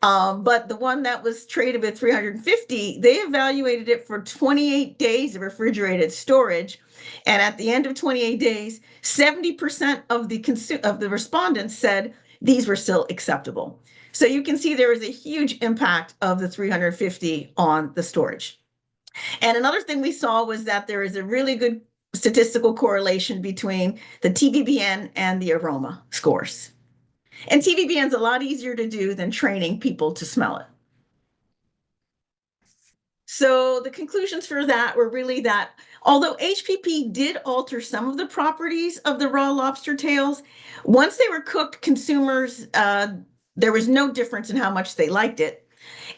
But the one that was traded with 350, they evaluated it for 28 days of refrigerated storage. And at the end of 28 days, 70% of the respondents said these were still acceptable. So you can see there is a huge impact of the 350 on the storage. And another thing we saw was that there is a really good statistical correlation between the TVBN and the aroma scores. And TVBN is a lot easier to do than training people to smell it. So the conclusions for that were really that although HPP did alter some of the properties of the raw lobster tails, once they were cooked, consumers, there was no difference in how much they liked it.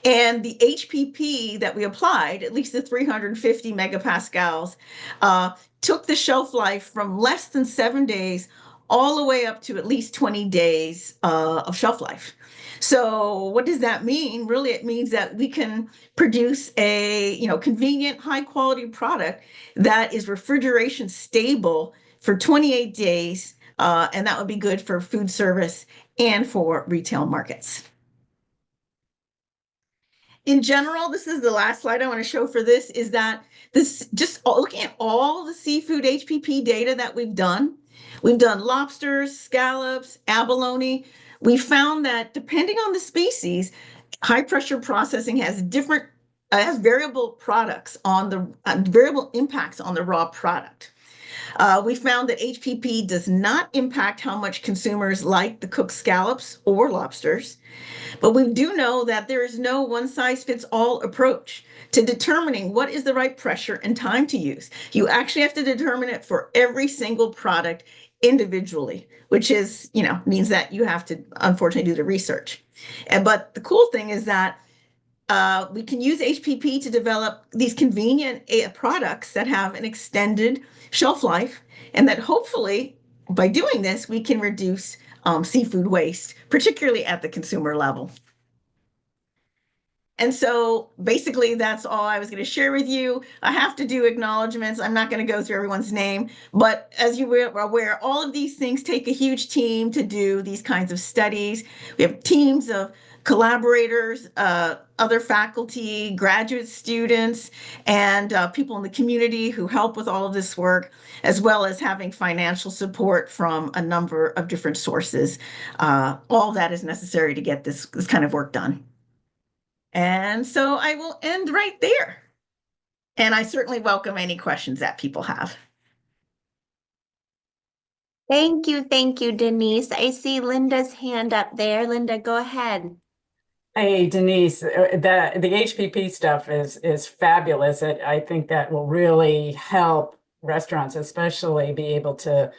And the HPP that we applied, at least the 350 megapascals, took the shelf life from less than 7 days all the way up to at least 20 days of shelf life. So what does that mean? Really, it means that we can produce a convenient, high quality product that is refrigeration stable for 28 days. And that would be good for food service and for retail markets. In general, this is the last slide I want to show for this, is that this, just looking at all the seafood HPP data that we've done lobsters, scallops, abalone. We found that depending on the species, high pressure processing has variable products on the variable impacts on the raw product. We found that HPP does not impact how much consumers like the cooked scallops or lobsters. But we do know that there is no one size fits all approach to determining what is the right pressure and time to use. You actually have to determine it for every single product individually, which is, means that you have to unfortunately do the research. But the cool thing is that we can use HPP to develop these convenient products that have an extended shelf life, and that hopefully by doing this, we can reduce seafood waste, particularly at the consumer level. And so basically that's all I was going to share with you. I have to do acknowledgments. I'm not going to go through everyone's name, but as you are aware, all of these things take a huge team to do these kinds of studies. We have teams of collaborators, other faculty, graduate students, and people in the community who help with all of this work, as well as having financial support from a number of different sources. All that is necessary to get this kind of work done. And so I will end right there. And I certainly welcome any questions that people have. Thank you, Denise. I see Linda's hand up there. Linda, go ahead. Hey, Denise, the HPP stuff is fabulous. I think that will really help restaurants, especially be able to,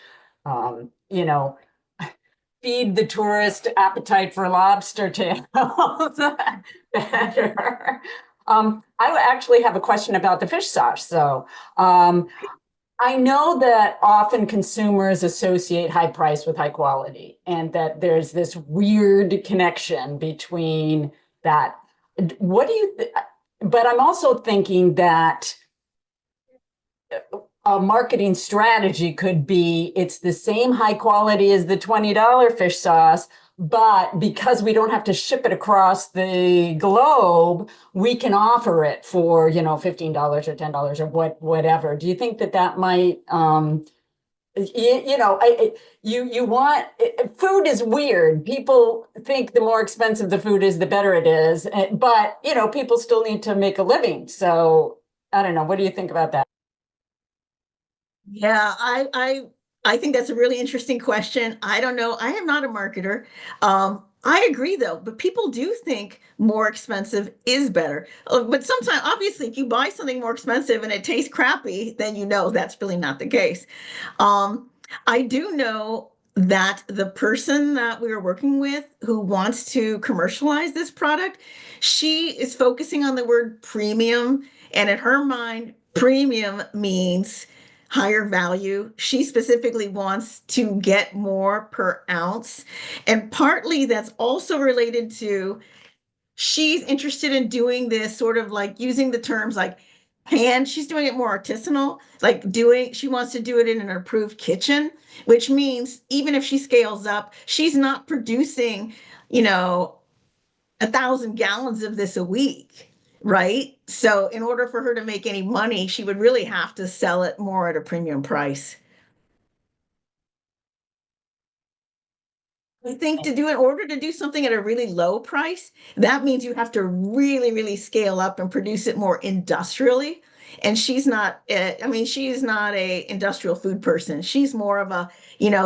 feed the tourist appetite for lobster tails better. I actually have a question about the fish sauce. So I know that often consumers associate high price with high quality, and that there's this weird connection between that. What do you but I'm also thinking that a marketing strategy could be it's the same high quality as the $20 fish sauce, but because we don't have to ship it across the globe, we can offer it for, $15 or $10 or whatever. Do you think that that might, you want food is weird. People think the more expensive the food is, the better it is. But, people still need to make a living. So I don't know. What do you think about that? Yeah, I think that's a really interesting question. I don't know. I am not a marketer. I agree though, but people do think more expensive is better. But sometimes, obviously, if you buy something more expensive and it tastes crappy, then you know that's really not the case. Um, I do know that the person that we are working with who wants to commercialize this product, she is focusing on the word premium, and in her mind, premium means higher value. She specifically wants to get more per ounce. And partly that's also related to she's interested in doing this sort of like using the terms like hand, she's doing it more artisanal, like doing, she wants to do it in an approved kitchen, which means even if she scales up, she's not producing, you know, 1,000 gallons of this a week, right? So in order for her to make any money, she would really have to sell it more at a premium price. I think to do in order to do something at a really low price, that means you have to really, really scale up and produce it more industrially. And she's not, I mean, she's not a industrial food person. She's more of a,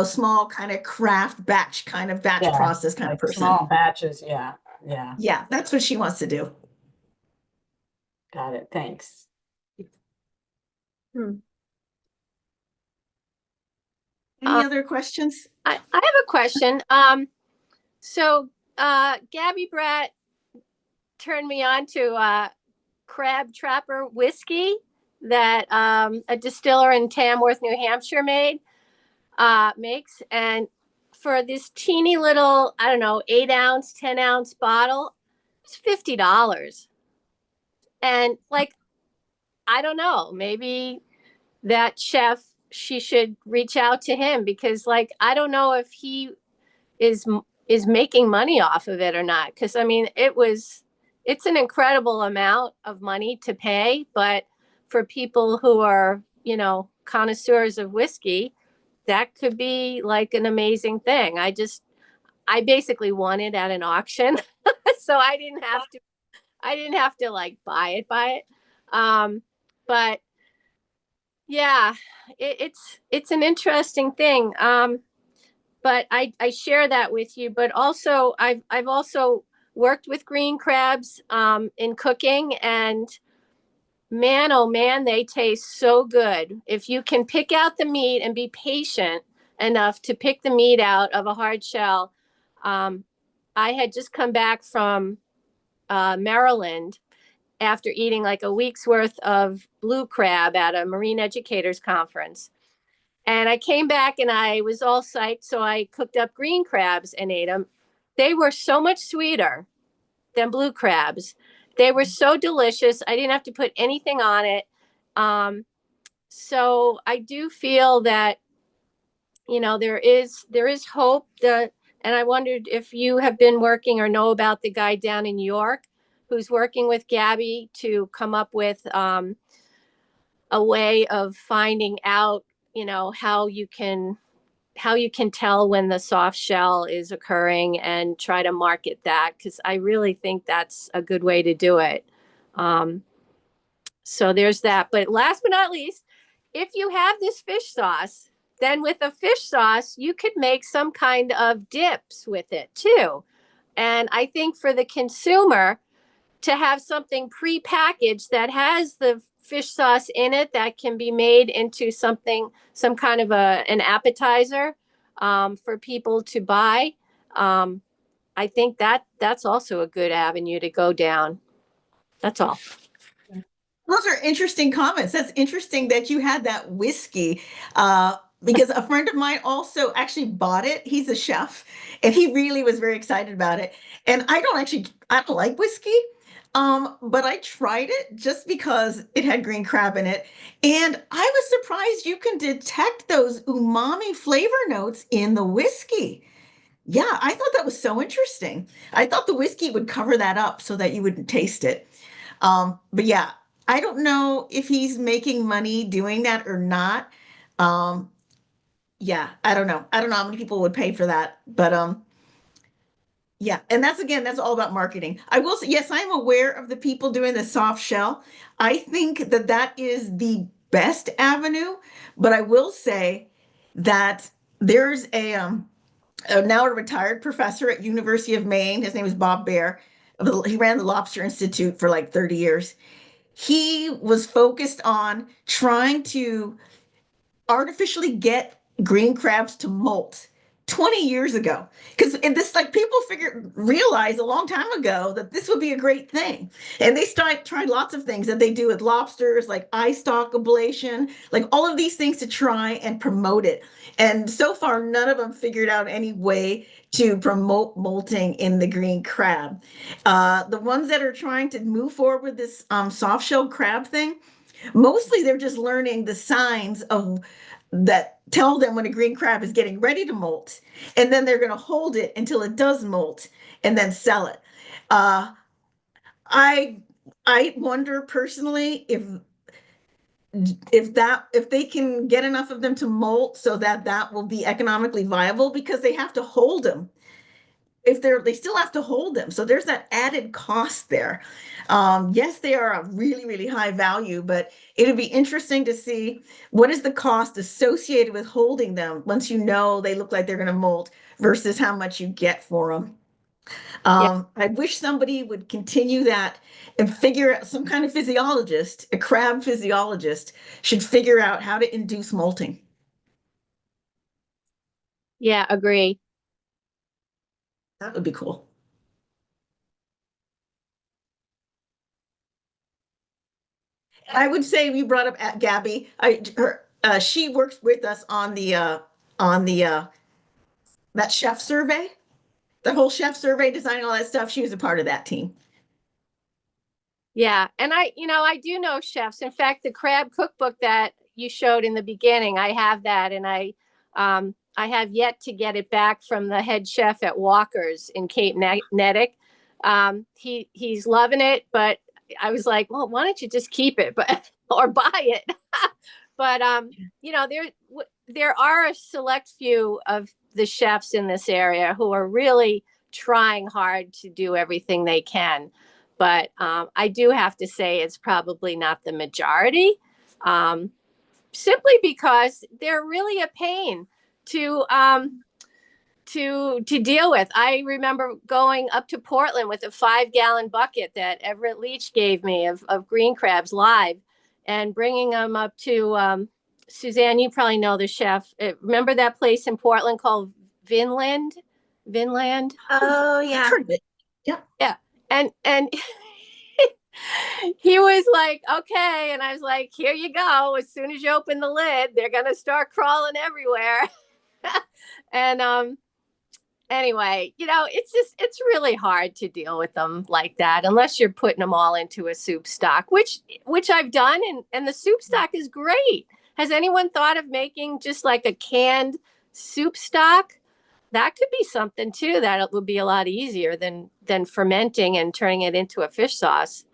small kind of craft batch kind of batch Yeah, process kind of like person. small batches. Yeah, yeah, Yeah, that's what she wants to do. got it. Thanks. Hmm. Any other questions? I have a question. So Gabby Bratt turned me on to Crab Trapper whiskey that a distiller in Tamworth, New Hampshire makes, and for this teeny little, I don't know, 8 ounce, 10 ounce bottle, it's $50. And like, I don't know, maybe that chef, she should reach out to him because like I don't know if he is is making money off of it or not, because I mean it's an incredible amount of money to pay, but for people who are connoisseurs of whiskey, that could be like an amazing thing. I basically won it at an auction. So I didn't have to like buy it. But yeah, it's an interesting thing. But I share that with you. But also, I've also worked with green crabs in cooking, and man, oh man, they taste so good. If you can pick out the meat and be patient enough to pick the meat out of a hard shell. Um, I had just come back from Maryland after eating like a week's worth of blue crab at a marine educators conference. And I came back and I was all psyched. So I cooked up green crabs and ate them. They were so much sweeter than blue crabs. They were so delicious. I didn't have to put anything on it. Um, so I do feel that, there is hope. And I wondered if you have been working or know about the guy down in New York who's working with Gabby to come up with a way of finding out, how you can tell when the soft shell is occurring and try to market that, because I really think that's a good way to do it. Um, so there's that. But last but not least, if you have this fish sauce, then with a fish sauce, you could make some kind of dips with it too. And I think for the consumer, to have something pre-packaged that has the fish sauce in it that can be made into some kind of an appetizer for people to buy. Um, I think that's also a good avenue to go down. That's all. Those are interesting comments. That's interesting that you had that whiskey, because a friend of mine also actually bought it. He's a chef, and he really was very excited about it. And I don't like whiskey. But I tried it just because it had green crab in it. And I was surprised you can detect those umami flavor notes in the whiskey. Yeah, I thought that was so interesting. I thought the whiskey would cover that up so that you wouldn't taste it. But yeah, I don't know if he's making money doing that or not. Um, yeah, I don't know. I don't know how many people would pay for that, but yeah, and that's again, that's all about marketing. I will say, yes, I'm aware of the people doing the soft shell. I think that that is the best avenue, but I will say that there's a now a retired professor at University of Maine. His name is Bob Bear. He ran the Lobster Institute for like 30 years. He was focused on trying to artificially get green crabs to molt 20 years ago. Because this, like, people realized a long time ago that this would be a great thing. And they tried lots of things that they do with lobsters, like eye stalk ablation, like all of these things to try and promote it. And so far, none of them figured out any way to promote molting in the green crab. The ones that are trying to move forward with this soft shell crab thing, mostly they're just learning the signs of that tell them when a green crab is getting ready to molt, and then they're going to hold it until it does molt and then sell it. Uh, I I wonder personally if they can get enough of them to molt so that that will be economically viable because they have to hold them if they still have to hold them. So there's that added cost there. Yes, they are a really, really high value, but it'd be interesting to see what is the cost associated with holding them once you know they look like they're going to molt versus how much you get for them. Yeah. I wish somebody would continue that and figure out some kind of physiologist, a crab physiologist, should figure out how to induce molting. Yeah, agree. That would be cool. I would say you brought up Gabby. She works with us on the that chef survey, the whole chef survey, designing all that stuff. She was a part of that team. Yeah, and I do know chefs. In fact, the crab cookbook that you showed in the beginning, I have that, and I have yet to get it back from the head chef at Walker's in Cape Nettic. He's loving it, but I was like, well, why don't you just keep it, but or buy it? But there are a select few of the chefs in this area who are really trying hard to do everything they can. But I do have to say it's probably not the majority, simply because they're really a pain to to deal with. I remember going up to Portland with a 5-gallon bucket that Everett Leach gave me of green crabs live, and bringing them up to Suzanne. You probably know the chef. Remember that place in Portland called Vinland? Vinland? Oh, I've yeah. heard of it. Yeah. Yeah. And he was like, okay. And I was like, here you go. As soon as you open the lid, they're going to start crawling everywhere. And anyway, it's really hard to deal with them like that unless you're putting them all into a soup stock, which I've done. And the soup stock is great. Has anyone thought of making just like a canned soup stock? That could be something too. That it would be a lot easier than fermenting and turning it into a fish sauce.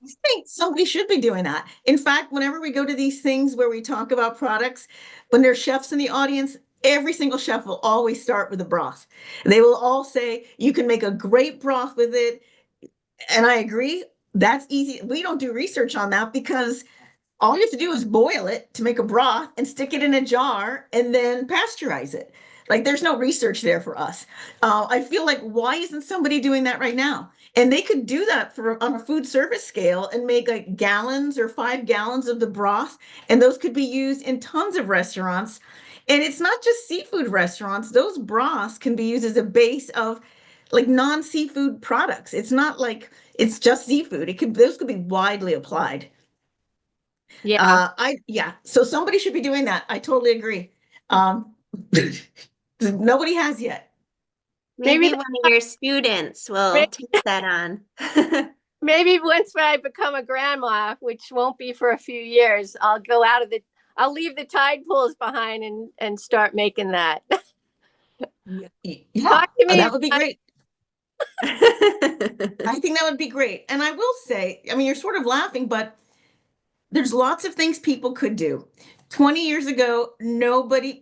I think somebody should be doing that. In fact, whenever we go to these things where we talk about products, when there's chefs in the audience, every single chef will always start with a broth. They will all say, you can make a great broth with it. And I agree, that's easy. We don't do research on that because all you have to do is boil it to make a broth and stick it in a jar and then pasteurize it. Like there's no research there for us. I feel like why isn't somebody doing that right now? And they could do that for on a food service scale and make like gallons or 5 gallons of the broth, and those could be used in tons of restaurants. And it's not just seafood restaurants; those broths can be used as a base of like non-seafood products. It's not like it's just seafood. It could those could be widely applied. Yeah. Yeah, so somebody should be doing that. I totally agree. Um, nobody has yet. Maybe Maybe one of your students will take that on. maybe once I become a grandma, which won't be for a few years, I'll leave the tide pools behind and start making that. Yeah, Talk to me. that would be great. I think that would be great. And I will say, I mean, you're sort of laughing, but there's lots of things people could do. 20 years ago,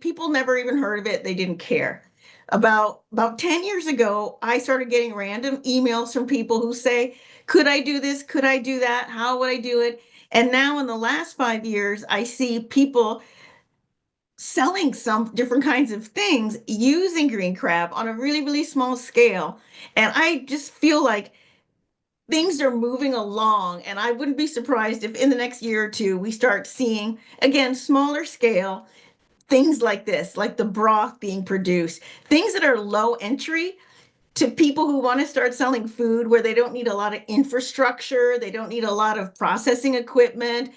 people never even heard of it. They didn't care. About 10 years ago, I started getting random emails from people who say, could I do this? Could I do that? How would I do it? And now in the last 5 years, I see people selling some different kinds of things using green crab on a really, really small scale. And I just feel like things are moving along, and I wouldn't be surprised if in the next year or two we start seeing, again, smaller scale things like this, like the broth being produced, things that are low entry to people who want to start selling food where they don't need a lot of infrastructure, they don't need a lot of processing equipment,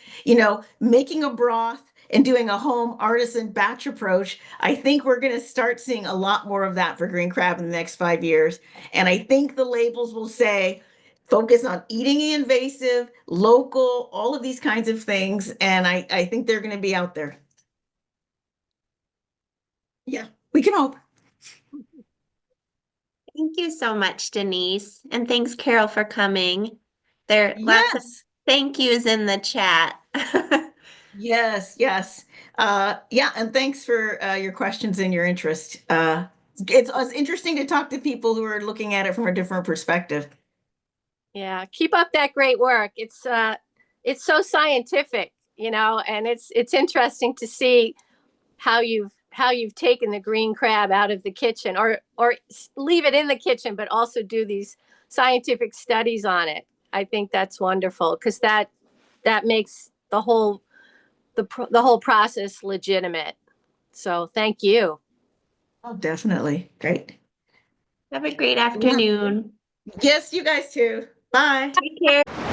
making a broth and doing a home artisan batch approach. I think we're going to start seeing a lot more of that for green crab in the next 5 years. And I think the labels will say, focus on eating the invasive, local, all of these kinds of things. And I think they're going to be out there. Yeah, we can hope. Thank you so much, Denise. And thanks, Carol, for coming. There are lots of Yes. thank yous in the chat. Yes, yes. Yeah, and thanks for your questions and your interest. It's interesting to talk to people who are looking at it from a different perspective. Yeah, keep up that great work. It's so scientific, and it's interesting to see how you've taken the green crab out of the kitchen or leave it in the kitchen, but also do these scientific studies on it. I think that's wonderful because that makes the whole process legitimate. So thank you. Oh, definitely. Great. Have a great Yeah. afternoon. Yes, you guys too. Bye. Take care.